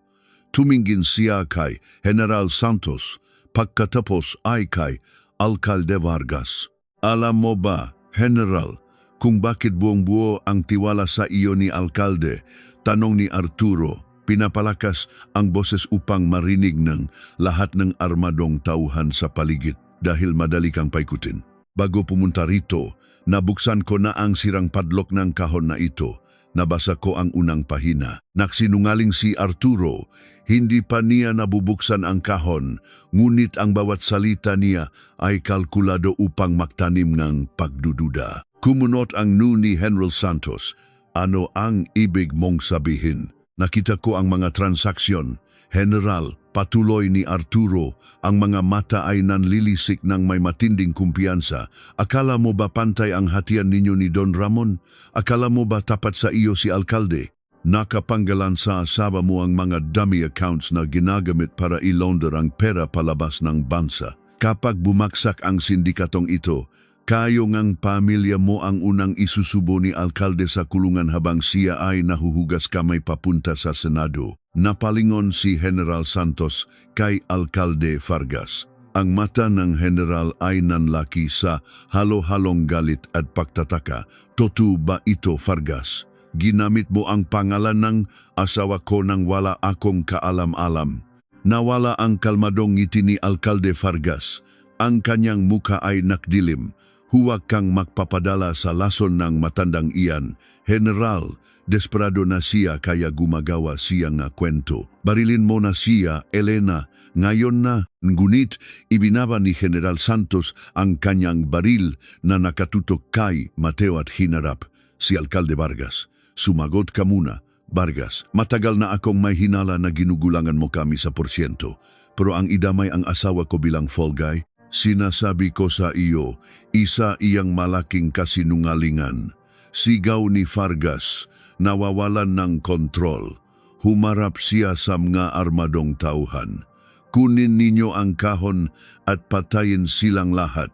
Tumingin siya kay General Santos, pagkatapos ay kay Alcalde Vargas. Alam mo ba, General, kung bakit buong-buo ang tiwala sa iyo ni Alcalde? Tanong ni Arturo. Pinapalakas ang boses upang marinig ng lahat ng armadong tauhan sa paligid dahil madali kang paikutin. Bago pumunta rito, nabuksan ko na ang sirang padlock ng kahon na ito. Nabasa ko ang unang pahina. Nagsinungaling si Arturo. Hindi pa niya nabubuksan ang kahon, ngunit ang bawat salita niya ay kalkulado upang magtanim ng pagdududa. Kumunot ang nu ni General Santos. Ano ang ibig mong sabihin? Nakita ko ang mga transaksyon. General, patuloy ni Arturo, ang mga mata ay nanlilisik ng may matinding kumpiyansa. Akala mo ba pantay ang hatian ninyo ni Don Ramon? Akala mo ba tapat sa iyo si Alcalde? Nakapanggalan sa asaba mo ang mga dummy accounts na ginagamit para ilaunder ang pera palabas ng bansa. Kapag bumaksak ang sindikatong ito, kayo ngang pamilya mo ang unang isusubo ni Alcalde sa kulungan habang siya ay nahuhugas kamay papunta sa Senado. Napalingon si General Santos kay Alcalde Vargas. Ang mata ng General ay nanlaki sa halo-halong galit at pagtataka. Totoo ba ito, Vargas? Ginamit mo ang pangalan ng asawa ko nang wala akong kaalam-alam. Nawala ang kalmadong ngiti ni Alkalde Vargas. Ang kanyang muka ay nakdilim. Huwag kang magpapadala sa lason ng matandang iyan. General, desperado na siya kaya gumagawa siya nga kwento. Barilin mo na siya, Elena. Ngayon na, ngunit ibinaba ni General Santos ang kanyang baril na nakatutok kay Mateo at hinarap si Alkalde Vargas. Sumagot ka muna, Vargas. Matagal na akong may hinala na ginugulangan mo kami sa porsyento. Pero ang idamay ang asawa ko bilang fall guy. Sinasabi ko sa iyo, isa iyang malaking kasinungalingan. Sigaw ni Vargas, nawawalan ng kontrol. Humarap siya sa mga armadong tauhan. Kunin ninyo ang kahon at patayin silang lahat.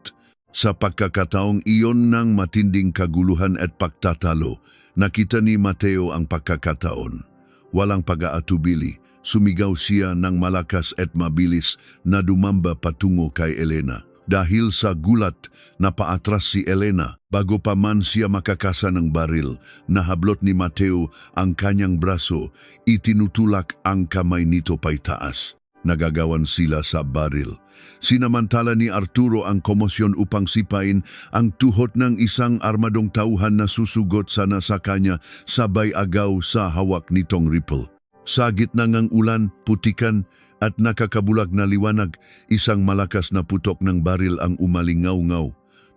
Sa pagkakataong iyon ng matinding kaguluhan at pagtatalo, nakita ni Mateo ang pagkakataon. Walang pag-aatubili, sumigaw siya ng malakas at mabilis na dumamba patungo kay Elena. Dahil sa gulat, napaatras si Elena. Bago pa man siya makakasa ng baril, nahablot ni Mateo ang kanyang braso, itinutulak ang kamay nito paitaas. Nagagawan sila sa baril. Sinamantala ni Arturo ang komosyon upang sipain ang tuhod ng isang armadong tauhan na susugot sana sa kanya sabay agaw sa hawak nitong rifle. Sa gitna ng ulan, putikan at nakakabulag na liwanag, isang malakas na putok ng baril ang umalingaw-ngaw.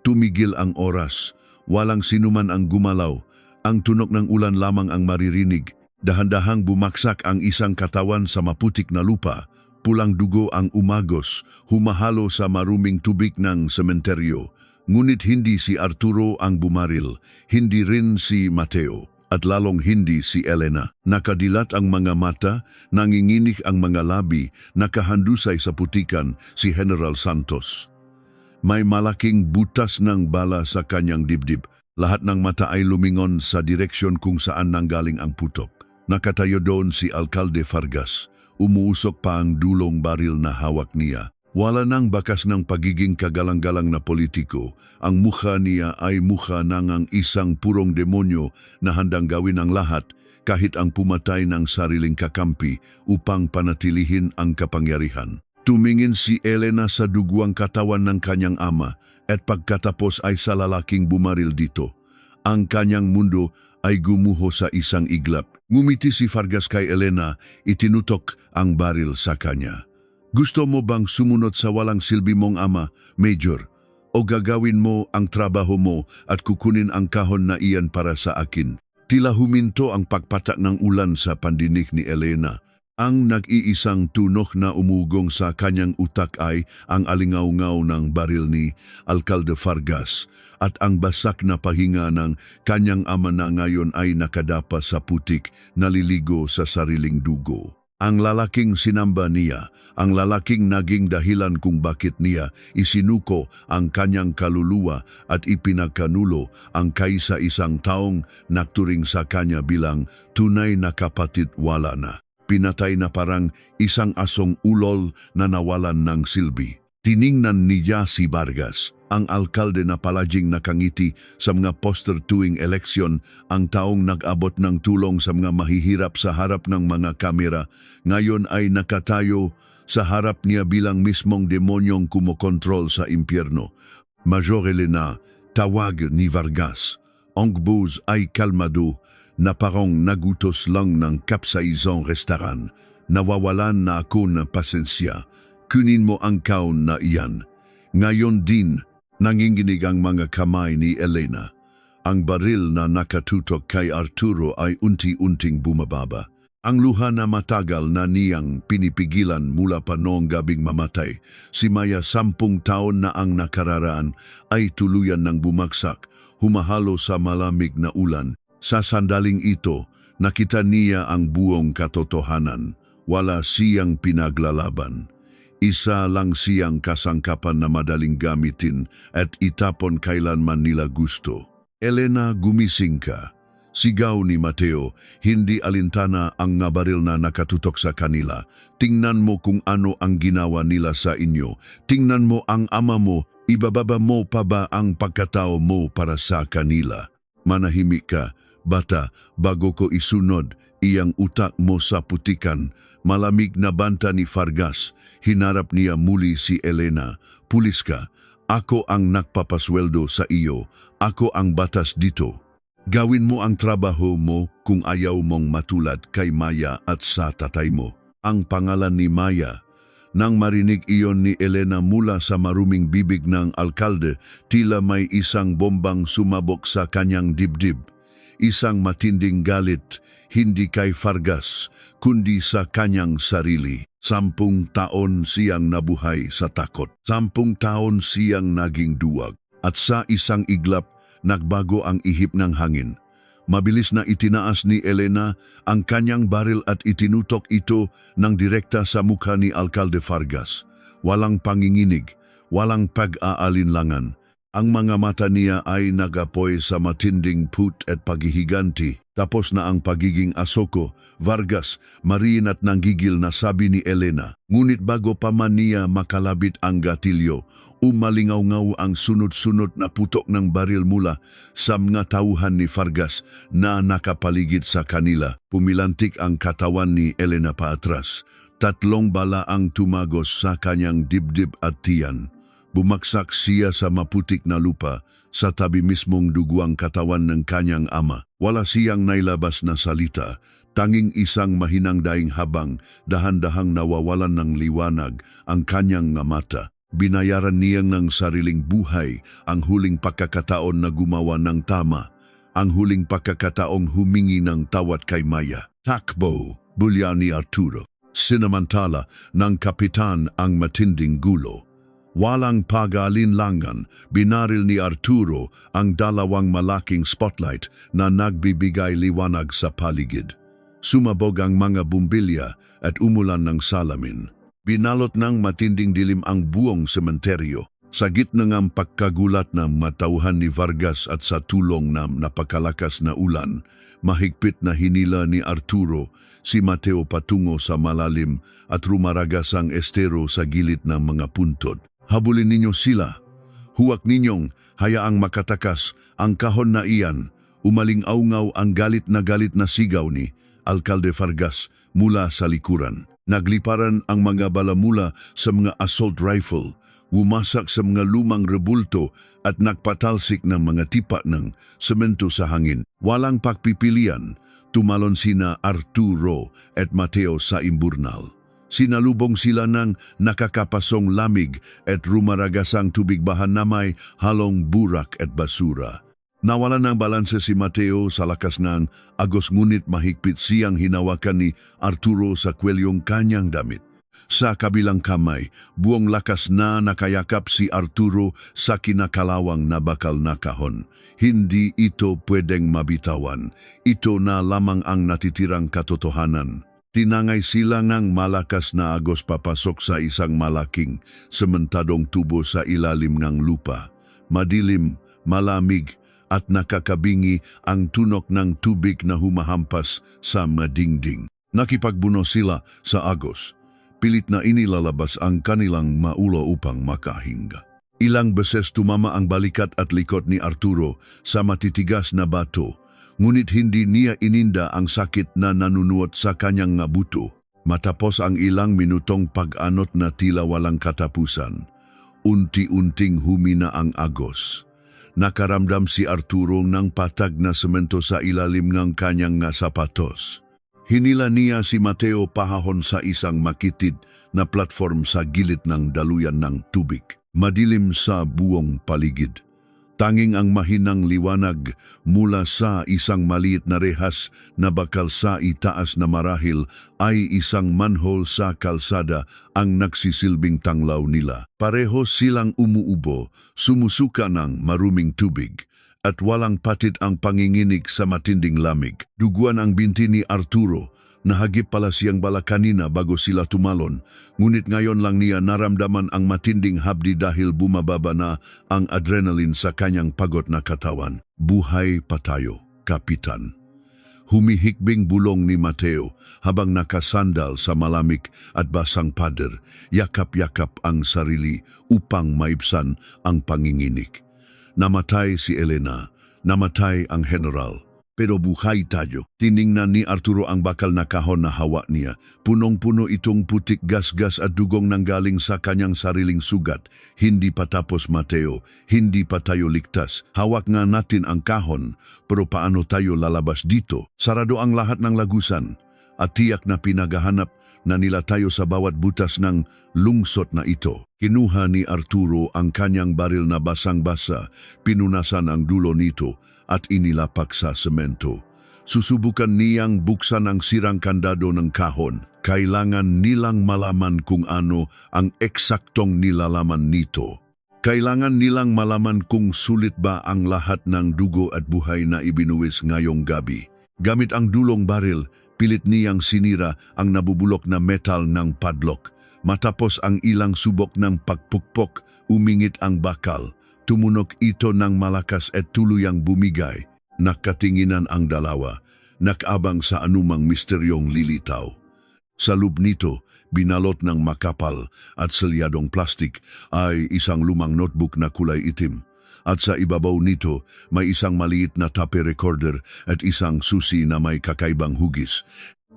Tumigil ang oras. Walang sinuman ang gumalaw. Ang tunog ng ulan lamang ang maririnig. Dahan-dahang bumaksak ang isang katawan sa maputik na lupa. Pulang dugo ang umagos, humahalo sa maruming tubig ng sementeryo. Ngunit hindi si Arturo ang bumaril, hindi rin si Mateo, at lalong hindi si Elena. Nakadilat ang mga mata, nanginginig ang mga labi, nakahandusay sa putikan si General Santos. May malaking butas ng bala sa kanyang dibdib. Lahat ng mata ay lumingon sa direksyon kung saan nanggaling ang putok. Nakatayo doon si Alkalde Vargas. Umuusok pa ang dulong baril na hawak niya. Wala nang bakas ng pagiging kagalang-galang na politiko. Ang mukha niya ay mukha ng isang purong demonyo na handang gawin ang lahat kahit ang pumatay ng sariling kakampi upang panatilihin ang kapangyarihan. Tumingin si Elena sa duguang katawan ng kanyang ama at pagkatapos ay sa lalaking bumaril dito. Ang kanyang mundo ay gumuho sa isang iglap. Ngumiti si Vargas kay Elena, itinutok ang baril sa kanya. Gusto mo bang sumunod sa walang silbi mong ama, Major? O gagawin mo ang trabaho mo at kukunin ang kahon na iyan para sa akin? Tila huminto ang pagpatak ng ulan sa pandinig ni Elena. Ang nag-iisang tunok na umugong sa kanyang utak ay ang alingaw-ngaw ng baril ni Alkalde Vargas at ang basak na pahinga ng kanyang ama na ngayon ay nakadapa sa putik, naliligo sa sariling dugo. Ang lalaking sinamba niya, ang lalaking naging dahilan kung bakit niya isinuko ang kanyang kaluluwa at ipinagkanulo ang kaisa-isang taong nakturing sa kanya bilang tunay na kapatid wala na. Pinatay na parang isang asong ulol na nawalan ng silbi. Tiningnan niya si Vargas, ang alkalde na palaging nakangiti sa mga poster tuwing eleksyon, ang taong nag-abot ng tulong sa mga mahihirap sa harap ng mga kamera, ngayon ay nakatayo sa harap niya bilang mismong demonyong kumokontrol sa impyerno. Major Elena, tawag ni Vargas. Ang bus ay kalmado, na parang nagutos lang ng kapsaisang restaurant. Nawawalan na ako ng pasensya. Kunin mo ang kaon na iyan. Ngayon din, nanginginig ang mga kamay ni Elena. Ang baril na nakatutok kay Arturo ay unti-unting bumababa. Ang luha na matagal na niyang pinipigilan mula pa noong gabing mamatay, si Maya 10 taon na ang nakararaan, ay tuluyan ng bumagsak, humahalo sa malamig na ulan. Sa sandaling ito, nakita niya ang buong katotohanan. Wala siyang pinaglalaban. Isa lang siyang kasangkapan na madaling gamitin at itapon kailanman nila gusto. Elena, gumising ka. Sigaw ni Mateo, hindi alintana ang nabaril na nakatutok sa kanila. Tingnan mo kung ano ang ginawa nila sa inyo. Tingnan mo ang ama mo, ibababa mo pa ba ang pagkatao mo para sa kanila? Manahimik ka, bata, bago ko isunod iyang utak mo sa putikan. Malamig na banta ni Vargas. Hinarap niya muli si Elena. Pulis ka. Ako ang nagpapasweldo sa iyo. Ako ang batas dito. Gawin mo ang trabaho mo kung ayaw mong matulad kay Maya at sa tatay mo. Ang pangalan ni Maya. Nang marinig iyon ni Elena mula sa maruming bibig ng alkalde, tila may isang bombang sumabog sa kanyang dibdib. Isang matinding galit, hindi kay Vargas, kundi sa kanyang sarili. 10 taon siyang nabuhay sa takot. 10 taon siyang naging duwag. At sa isang iglap, nagbago ang ihip ng hangin. Mabilis na itinaas ni Elena ang kanyang baril at itinutok ito ng direkta sa mukha ni Alcalde Vargas. Walang panginginig, walang pag-aalinlangan. Ang mga mata niya ay nagapoy sa matinding put at paghihiganti. Tapos na ang pagiging asoko, Vargas, mariin at nanggigil na sabi ni Elena. Ngunit bago pa man niya makalabit ang gatilyo, umalingaw-ngaw ang sunod-sunod na putok ng baril mula sa mga tauhan ni Vargas na nakapaligid sa kanila. Pumilantik ang katawan ni Elena paatras. 3 bala ang tumagos sa kanyang dibdib at tiyan. Bumaksak siya sa maputik na lupa sa tabi mismong duguang katawan ng kanyang ama. Wala siyang nailabas na salita, tanging isang mahinang daing habang dahan-dahang nawawalan ng liwanag ang kanyang nga mata. Binayaran niya ng sariling buhay ang huling pagkakataon na gumawa ng tama, ang huling pagkakataong humingi ng tawad kay Maya. Takbo, bulya ni Arturo. Sinamantala ng kapitan ang matinding gulo. Walang pag-alinlangan, binaril ni Arturo ang 2 malaking spotlight na nagbibigay liwanag sa paligid. Sumabog ang mga bumbilya at umulan ng salamin. Binalot ng matinding dilim ang buong sementeryo. Sa gitna ng pagkagulat ng matauhan ni Vargas at sa tulong ng napakalakas na ulan, mahigpit na hinila ni Arturo si Mateo patungo sa malalim at rumaragas ang estero sa gilid ng mga puntod. Habulin ninyo sila. Huwag ninyong hayaang makatakas ang kahon na iyan. Umaling-aungaw ang galit na sigaw ni Alcalde Vargas mula sa likuran. Nagliparan ang mga bala mula sa mga assault rifle, wumasak sa mga lumang rebulto at nagpatalsik ng mga tipa ng semento sa hangin. Walang pagpipilian, tumalon sina Arturo at Mateo sa imburnal. Sinalubong sila ng nakakapasong lamig at rumaragasang tubig bahan na may halong burak at basura. Nawalan ng balanse si Mateo sa lakas ng agos ngunit mahigpit siyang hinawakan ni Arturo sa kwelyong kanyang damit. Sa kabilang kamay, buong lakas na nakayakap si Arturo sa kinakalawang na bakal na kahon. Hindi ito pwedeng mabitawan. Ito na lamang ang natitirang katotohanan. Tinangay sila ng malakas na agos papasok sa isang malaking sementadong tubo sa ilalim ng lupa. Madilim, malamig at nakakabingi ang tunok ng tubig na humahampas sa mga dingding. Nakipagbuno sila sa agos. Pilit na inilalabas ang kanilang maulo upang makahinga. Ilang beses tumama ang balikat at likod ni Arturo sa matitigas na bato. Ngunit hindi niya ininda ang sakit na nanunuot sa kanyang nga buto. Matapos ang ilang minutong pag-anot na tila walang katapusan, unti-unting humina ang agos. Nakaramdam si Arturo ng patag na semento sa ilalim ng kanyang nga sapatos. Hinila niya si Mateo pahahon sa isang makitid na platform sa gilid ng daluyan ng tubig. Madilim sa buong paligid. Tanging ang mahinang liwanag mula sa isang maliit na rehas na bakal sa itaas na marahil ay isang manhole sa kalsada ang nagsisilbing tanglaw nila. Pareho silang umuubo, sumusuka ng maruming tubig at walang patid ang panginginig sa matinding lamig. Duguan ang binti ni Arturo. Nahagip pala siyang bala kanina bago sila tumalon, ngunit ngayon lang niya naramdaman ang matinding habdi dahil bumababa na ang adrenaline sa kanyang pagod na katawan. Buhay pa tayo, Kapitan. Humihikbing bulong ni Mateo habang nakasandal sa malamig at basang pader, yakap-yakap ang sarili upang maibsan ang panginginig. Namatay si Elena, namatay ang general. Pero buhay tayo. Tiningnan ni Arturo ang bakal na kahon na hawak niya. Punong-puno itong putik gas-gas at dugong nanggaling sa kanyang sariling sugat. Hindi pa tapos, Mateo. Hindi pa tayo ligtas. Hawak nga natin ang kahon. Pero paano tayo lalabas dito? Sarado ang lahat ng lagusan. At tiyak na pinagahanap na nila tayo sa bawat butas ng lungsot na ito. Kinuha ni Arturo ang kanyang baril na basang-basa, pinunasan ang dulo nito at inilapak sa semento. Susubukan niyang buksan ang sirang kandado ng kahon. Kailangan nilang malaman kung ano ang eksaktong nilalaman nito. Kailangan nilang malaman kung sulit ba ang lahat ng dugo at buhay na ibinuwis ngayong gabi. Gamit ang dulong baril, pilit niyang sinira ang nabubulok na metal ng padlock. Matapos ang ilang subok ng pagpukpok, umingit ang bakal. Tumunok ito ng malakas at tuluyang bumigay. Nakatinginan ang dalawa, nakabang sa anumang misteryong lilitaw. Sa loob nito, binalot ng makapal at selyadong plastik ay isang lumang notebook na kulay itim. At sa ibabaw nito, may isang maliit na tape recorder at isang susi na may kakaibang hugis.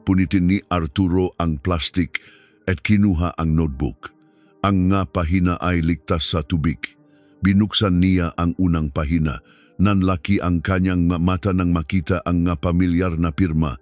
Punitin ni Arturo ang plastik at kinuha ang notebook. Ang nga pahina ay ligtas sa tubig. Binuksan niya ang unang pahina. Nanlaki ang kanyang mata nang makita ang nga pamilyar na pirma.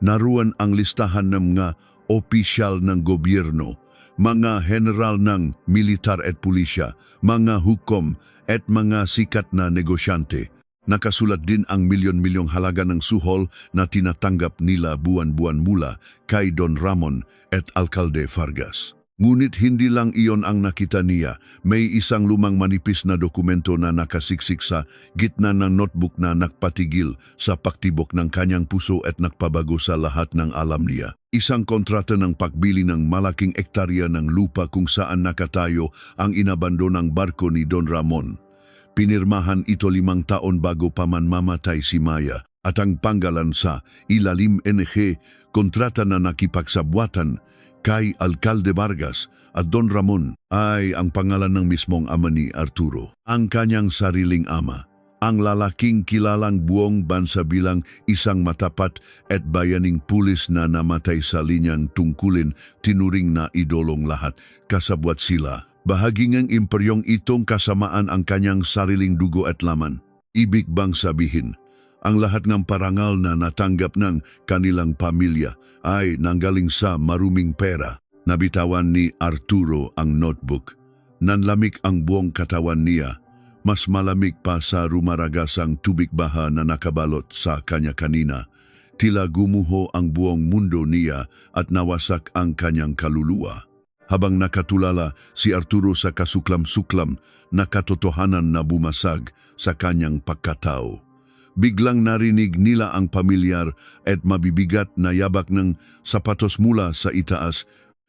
Naruan ang listahan ng mga opisyal ng gobyerno, mga general ng militar at pulisya, mga hukom at mga sikat na negosyante. Nakasulat din ang milyon-milyong halaga ng suhol na tinatanggap nila buwan-buwan mula kay Don Ramon at Alcalde Vargas. Ngunit hindi lang iyon ang nakita niya. May isang lumang manipis na dokumento na nakasiksik sa gitna ng notebook na nakpatigil sa paktibok ng kanyang puso at nakpabago sa lahat ng alam niya. Isang kontrata ng pagbili ng malaking ektarya ng lupa kung saan nakatayo ang inabandonang barko ni Don Ramon. Pinirmahan ito 5 taon bago pa man mamatay si Maya at ang panggalan sa ilalim NG, kontrata na nakipagsabuatan kay Alcalde Vargas at Don Ramon ay ang pangalan ng mismong ama ni Arturo. Ang kanyang sariling ama, ang lalaking kilalang buong bansa bilang isang matapat at bayaning pulis na namatay sa linyang tungkulin, tinuring na idolong lahat, kasabwat sila. Bahagi ng imperyong itong kasamaan ang kanyang sariling dugo at laman. Ibig bang sabihin, ang lahat ng parangal na natanggap ng kanilang pamilya ay nanggaling sa maruming pera. Nabitawan ni Arturo ang notebook. Nanlamig ang buong katawan niya. Mas malamig pa sa rumaragasang tubig baha na nakabalot sa kanya kanina. Tila gumuho ang buong mundo niya at nawasak ang kanyang kaluluwa. Habang nakatulala si Arturo sa kasuklam-suklam na katotohanan na bumasag sa kanyang pagkatao. Biglang narinig nila ang pamilyar at mabibigat na yabak ng sapatos mula sa itaas,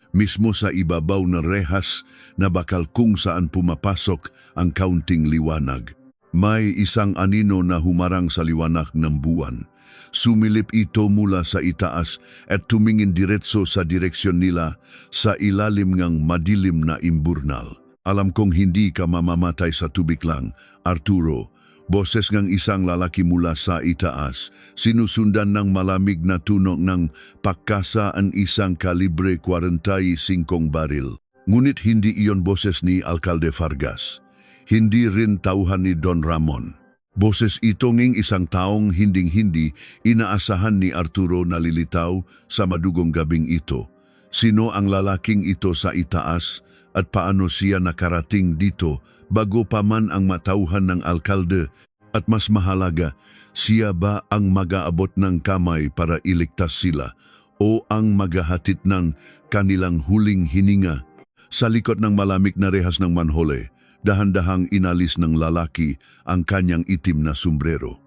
mismo sa ibabaw na rehas na bakal kung saan pumapasok ang kaunting liwanag. May isang anino na humarang sa liwanag ng buwan. Sumilip ito mula sa itaas at tumingin diretso sa direksyon nila sa ilalim ng madilim na imburnal. Alam kong hindi ka mamamatay sa tubig lang, Arturo. Boses ng isang lalaki mula sa itaas, sinusundan ng malamig na tunog ng pakasa ang isang kalibre 45 baril. Ngunit hindi iyon boses ni Alcalde Vargas. Hindi rin tauhan ni Don Ramon. Boses ito ng isang taong hinding-hindi inaasahan ni Arturo na lilitaw sa madugong gabing ito. Sino ang lalaking ito sa itaas at paano siya nakarating dito bago pa man ang matauhan ng alkalde, at mas mahalaga, siya ba ang mag-aabot ng kamay para iligtas sila o ang maghahatid ng kanilang huling hininga? Sa likod ng malamig na rehas ng manhole, dahan-dahang inalis ng lalaki ang kanyang itim na sombrero.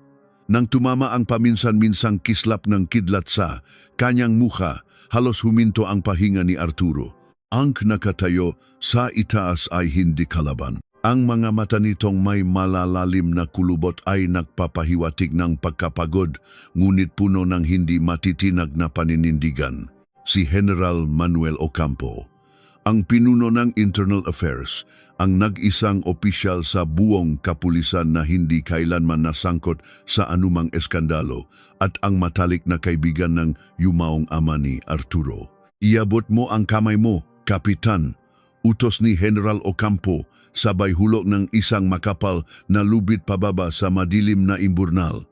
Nang tumama ang paminsan-minsang kislap ng kidlat sa kanyang mukha, halos huminto ang pahinga ni Arturo. Ang nakatayo sa itaas ay hindi kalaban. Ang mga mata nitong may malalalim na kulubot ay nagpapahiwatig ng pagkapagod, ngunit puno ng hindi matitinag na paninindigan. Si General Manuel Ocampo, ang pinuno ng Internal Affairs, ang nag-isang opisyal sa buong kapulisan na hindi kailanman nasangkot sa anumang eskandalo at ang matalik na kaibigan ng yumaong ama ni Arturo. Iabot mo ang kamay mo, Kapitan, utos ni General Ocampo sabay hulog ng isang makapal na lubid pababa sa madilim na imburnal.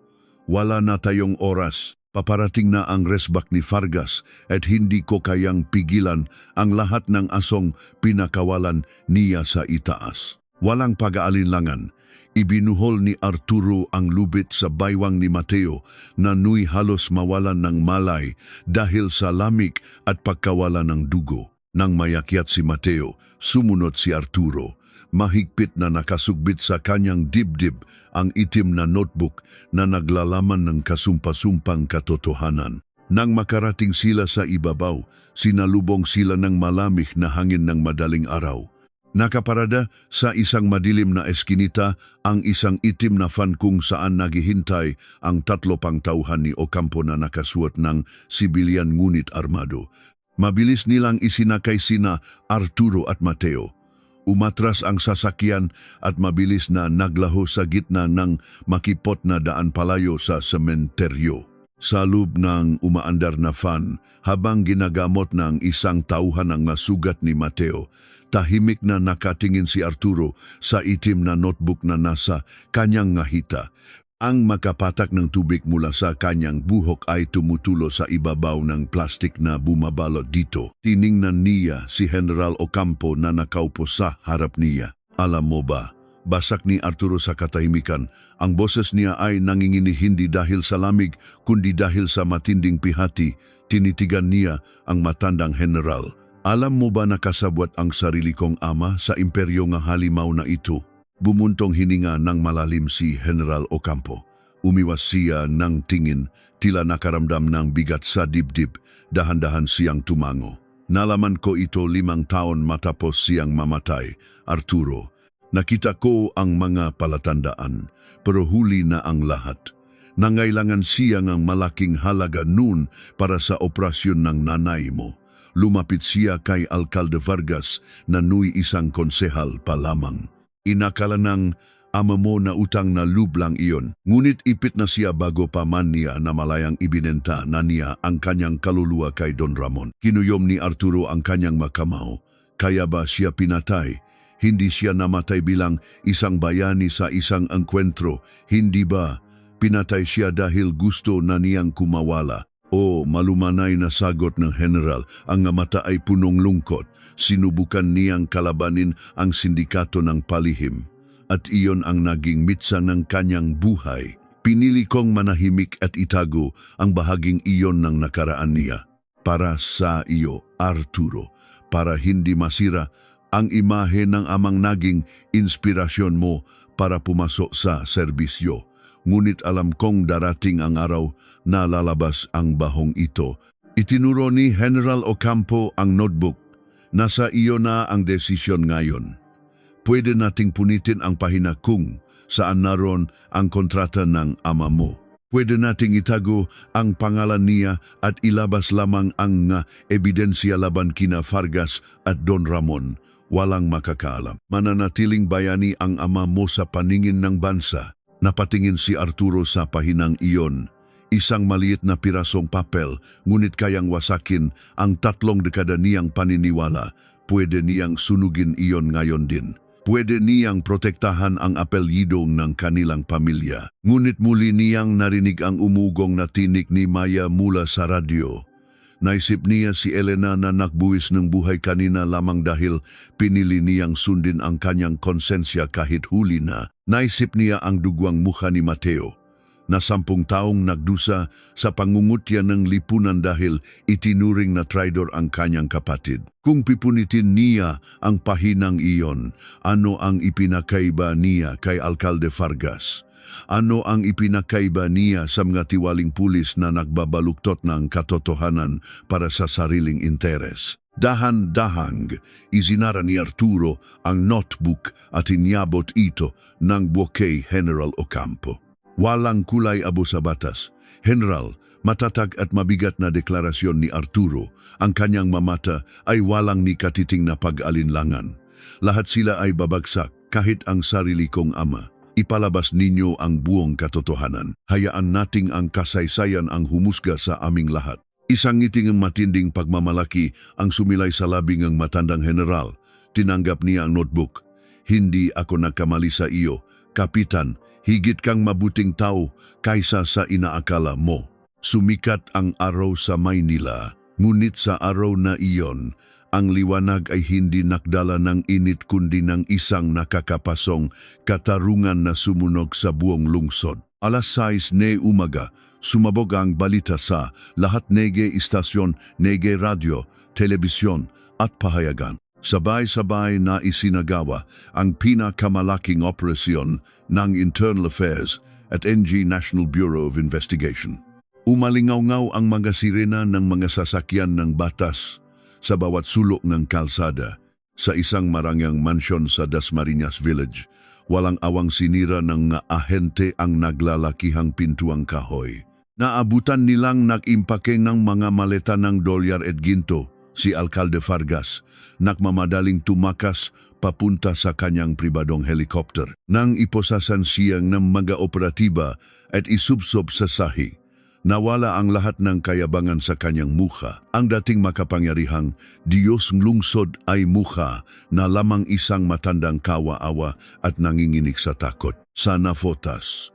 Wala na tayong oras. Paparating na ang resbak ni Vargas at hindi ko kayang pigilan ang lahat ng asong pinakawalan niya sa itaas. Walang pag-aalinlangan, ibinuhol ni Arturo ang lubid sa baywang ni Mateo na nu'y halos mawalan ng malay dahil sa lamig at pagkawalan ng dugo. Nang mayakyat si Mateo, sumunod si Arturo. Mahigpit na nakasugbit sa kanyang dibdib ang itim na notebook na naglalaman ng kasumpa-sumpang katotohanan. Nang makarating sila sa ibabaw, sinalubong sila ng malamig na hangin ng madaling araw. Nakaparada sa isang madilim na eskinita ang isang itim na van kung saan naghihintay ang 3 pang tauhan ni Ocampo na nakasuot ng sibilyan ngunit armado. Mabilis nilang isinakay sina Arturo at Mateo. Umatras ang sasakyan at mabilis na naglaho sa gitna ng makipot na daan palayo sa sementeryo. Sa loob ng umaandar na van, habang ginagamot ng isang tauhan ang nasugat ni Mateo, tahimik na nakatingin si Arturo sa itim na notebook na nasa kanyang ngahita. Ang makapatak ng tubig mula sa kanyang buhok ay tumutulo sa ibabaw ng plastik na bumabalot dito. Tiningnan niya si General Ocampo na nakaupo sa harap niya. Alam mo ba, basak ni Arturo sa katahimikan, ang boses niya ay nanginginig hindi dahil sa lamig kundi dahil sa matinding pihati. Tinitigan niya ang matandang general. Alam mo ba na kasabwat ang sarili kong ama sa imperyo nga halimaw na ito? Bumuntong hininga ng malalim si General Ocampo. Umiwas siya ng tingin, tila nakaramdam ng bigat sa dibdib, dahan-dahan siyang tumango. Nalaman ko ito 5 taon matapos siyang mamatay, Arturo. Nakita ko ang mga palatandaan, pero huli na ang lahat. Nangailangan siya ng malaking halaga noon para sa operasyon ng nanay mo. Lumapit siya kay Alcalde Vargas na nu'y isang konsehal pa lamang. Inakala ng ama mo na utang na loob lang iyon, ngunit ipit na siya bago pa man niya na malayang ibinenta na niya ang kanyang kaluluwa kay Don Ramon. Kinuyom ni Arturo ang kanyang makamaw, kaya ba siya pinatay? Hindi siya namatay bilang isang bayani sa isang engkwentro, hindi ba? Pinatay siya dahil gusto na niyang kumawala. O malumanay na sagot ng general, ang mata ay punong lungkot. Sinubukan niyang kalabanin ang sindikato ng palihim at iyon ang naging mitsa ng kanyang buhay. Pinili kong manahimik at itago ang bahaging iyon ng nakaraan niya. Para sa iyo, Arturo, para hindi masira ang imahe ng amang naging inspirasyon mo para pumasok sa serbisyo. Ngunit alam kong darating ang araw na lalabas ang bahong ito. Itinuro ni General Ocampo ang notebook. Nasa iyo na ang desisyon ngayon. Pwede nating punitin ang pahina kung saan naroon ang kontrata ng ama mo. Pwede nating itago ang pangalan niya at ilabas lamang ang ebidensya laban kina Vargas at Don Ramon. Walang makakaalam. Mananatiling bayani ang ama mo sa paningin ng bansa. Napatingin si Arturo sa pahinang iyon. Isang maliit na pirasong papel, ngunit kayang wasakin ang 3 dekada niyang paniniwala. Pwede niyang sunugin iyon ngayon din. Pwede niyang protektahan ang apelyido ng kanilang pamilya. Ngunit muli niyang narinig ang umugong na tinig ni Maya mula sa radyo. Naisip niya si Elena na nakbuwis ng buhay kanina lamang dahil pinili niyang sundin ang kanyang konsensya kahit huli na. Naisip niya ang dugwang mukha ni Mateo na 10 taong nagdusa sa pangungutya ng lipunan dahil itinuring na traidor ang kanyang kapatid. Kung pipunitin niya ang pahinang iyon, ano ang ipinakaiba niya kay Alcalde Vargas? Ano ang ipinakaiba niya sa mga tiwaling pulis na nagbabaluktot ng katotohanan para sa sariling interes? Dahan-dahang isinara ni Arturo ang notebook at inyabot ito ng bouquet General Ocampo. Walang kulay abo sa batas. General, matatag at mabigat na deklarasyon ni Arturo. Ang kanyang mamata ay walang ni katiting na pag-alinlangan. Lahat sila ay babagsak, kahit ang sarili kong ama. Ipalabas ninyo ang buong katotohanan. Hayaan nating ang kasaysayan ang humusga sa aming lahat. Isang ngiting matinding pagmamalaki ang sumilay sa labi ng matandang general. Tinanggap niya ang notebook. Hindi ako nagkamali sa iyo, Kapitan. Higit kang mabuting tao kaysa sa inaakala mo. Sumikat ang araw sa Maynila, ngunit sa araw na iyon, ang liwanag ay hindi nakdala ng init kundi ng isang nakakapasong katarungan na sumunog sa buong lungsod. Alas 6 na umaga, sumabog ang balita sa lahat nege istasyon, nege radyo, telebisyon at pahayagan. Sabay-sabay na isinagawa ang pinakamalaking operasyon ng Internal Affairs at NG National Bureau of Investigation. Umalingaw-ngaw ang mga sirena ng mga sasakyan ng batas sa bawat sulok ng kalsada. Sa isang marangyang mansyon sa Dasmariñas Village, walang awang sinira ng mga ahente ang naglalakihang pintuang kahoy. Naabutan nilang nag-impake ng mga maleta ng dolyar at ginto si Alcalde Vargas, nagmamadaling tumakas papunta sa kanyang pribadong helikopter. Nang iposasan siyang ng mga operatiba at isubsob sa sahi, nawala ang lahat ng kayabangan sa kanyang mukha. Ang dating makapangyarihang Diyos ng lungsod ay mukha na lamang isang matandang kawa-awa at nanginginig sa takot. Sa Navotas,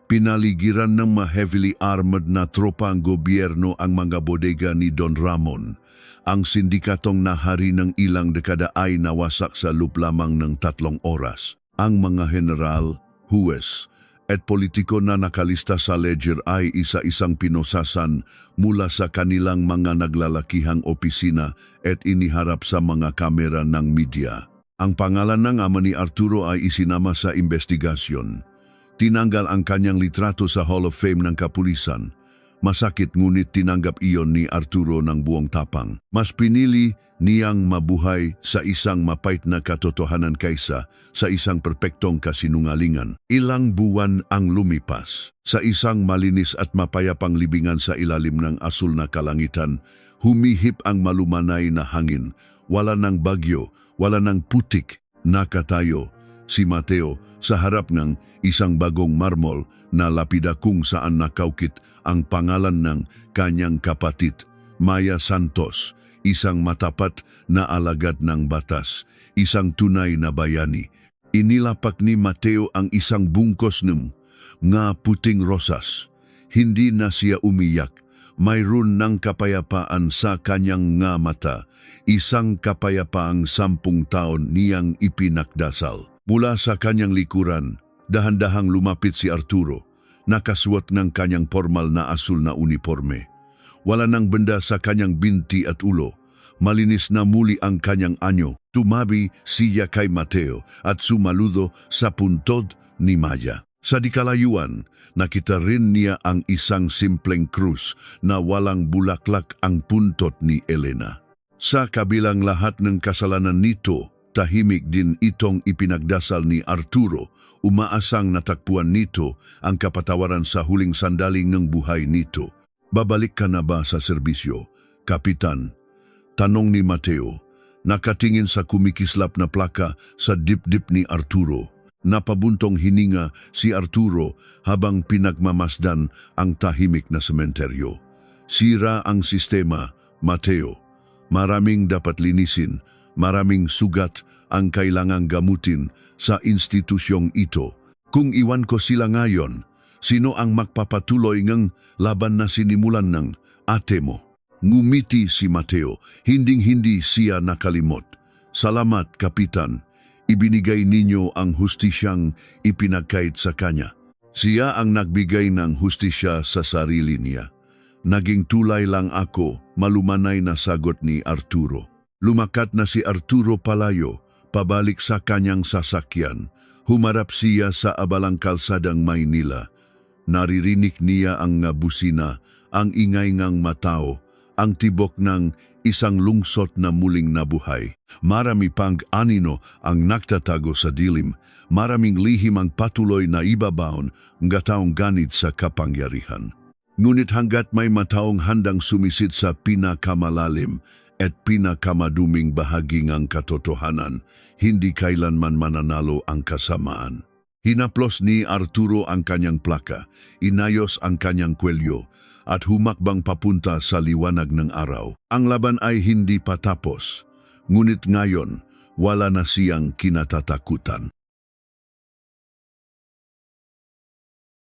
pinaligiran ng mga heavily armored na tropa ang gobyerno ang mga bodega ni Don Ramon. Ang sindikatong nahari ng ilang dekada ay nawasak sa loob lamang ng 3 oras. Ang mga general, huwes, at politiko na nakalista sa ledger ay isa-isang pinosasan mula sa kanilang mga naglalakihang opisina at iniharap sa mga kamera ng media. Ang pangalan ng ama ni Arturo ay isinama sa investigasyon. Tinanggal ang kanyang litrato sa Hall of Fame ng kapulisan. Masakit ngunit tinanggap iyon ni Arturo ng buong tapang. Mas pinili niyang mabuhay sa isang mapait na katotohanan kaysa sa isang perpektong kasinungalingan. Ilang buwan ang lumipas. Sa isang malinis at mapayapang libingan sa ilalim ng asul na kalangitan, humihip ang malumanay na hangin. Wala ng bagyo, wala ng putik. Nakatayo si Mateo sa harap ng isang bagong marmol na lapida kung saan nakaukit ang pangalan ng kanyang kapatid, Maya Santos, isang matapat na alagad ng batas, isang tunay na bayani. Inilapak ni Mateo ang isang bungkos ng nga puting rosas. Hindi na siya umiyak. Mayroon ng kapayapaan sa kanyang nga mata, isang kapayapaang 10 taon niyang ipinakdasal. Mula sa kanyang likuran, dahan-dahang lumapit si Arturo, nakasuot ng kanyang formal na asul na uniforme. Wala nang benda sa kanyang binti at ulo. Malinis na muli ang kanyang anyo. Tumabi siya kay Mateo at sumaludo sa puntod ni Maya. Sa dikalayuan, nakita rin niya ang isang simpleng krus na walang bulaklak ang puntot ni Elena. Sa kabilang lahat ng kasalanan nito, tahimik din itong ipinagdasal ni Arturo. Umaasang natakpuan nito ang kapatawaran sa huling sandaling ng buhay nito. Babalik ka na ba sa serbisyo, Kapitan? Tanong ni Mateo. Nakatingin sa kumikislap na plaka sa dibdib ni Arturo. Napabuntong hininga si Arturo habang pinagmamasdan ang tahimik na sementeryo. Sira ang sistema, Mateo. Maraming dapat linisin, maraming sugat ang kailangang gamutin sa institusyong ito. Kung iwan ko sila ngayon, sino ang magpapatuloy ng laban na sinimulan ng ate mo? Ngumiti si Mateo, hinding-hindi siya nakalimot. Salamat, Kapitan. Ibinigay ninyo ang hustisyang ipinagkait sa kanya. Siya ang nagbigay ng hustisya sa sarili niya. Naging tulay lang ako, malumanay na sagot ni Arturo. Lumakat na si Arturo palayo, pabalik sa kanyang sasakyan. Humarap siya sa abalang kalsadang Maynila. Naririnig niya ang busina, ang ingay ngang matao, ang tibok ng isang lungsod na muling nabuhay. Marami pang anino ang nagtatago sa dilim. Maraming lihim ang patuloy na ibabaon ng taong ganit sa kapangyarihan. Ngunit hanggat may mataong handang sumisid sa pinakamalalim, at pinakamaduming bahagi ng katotohanan, hindi kailanman mananalo ang kasamaan. Hinaplos ni Arturo ang kanyang plaka, inayos ang kanyang kwelyo, at humakbang papunta sa liwanag ng araw. Ang laban ay hindi pa tapos, ngunit ngayon, wala na siyang kinatatakutan.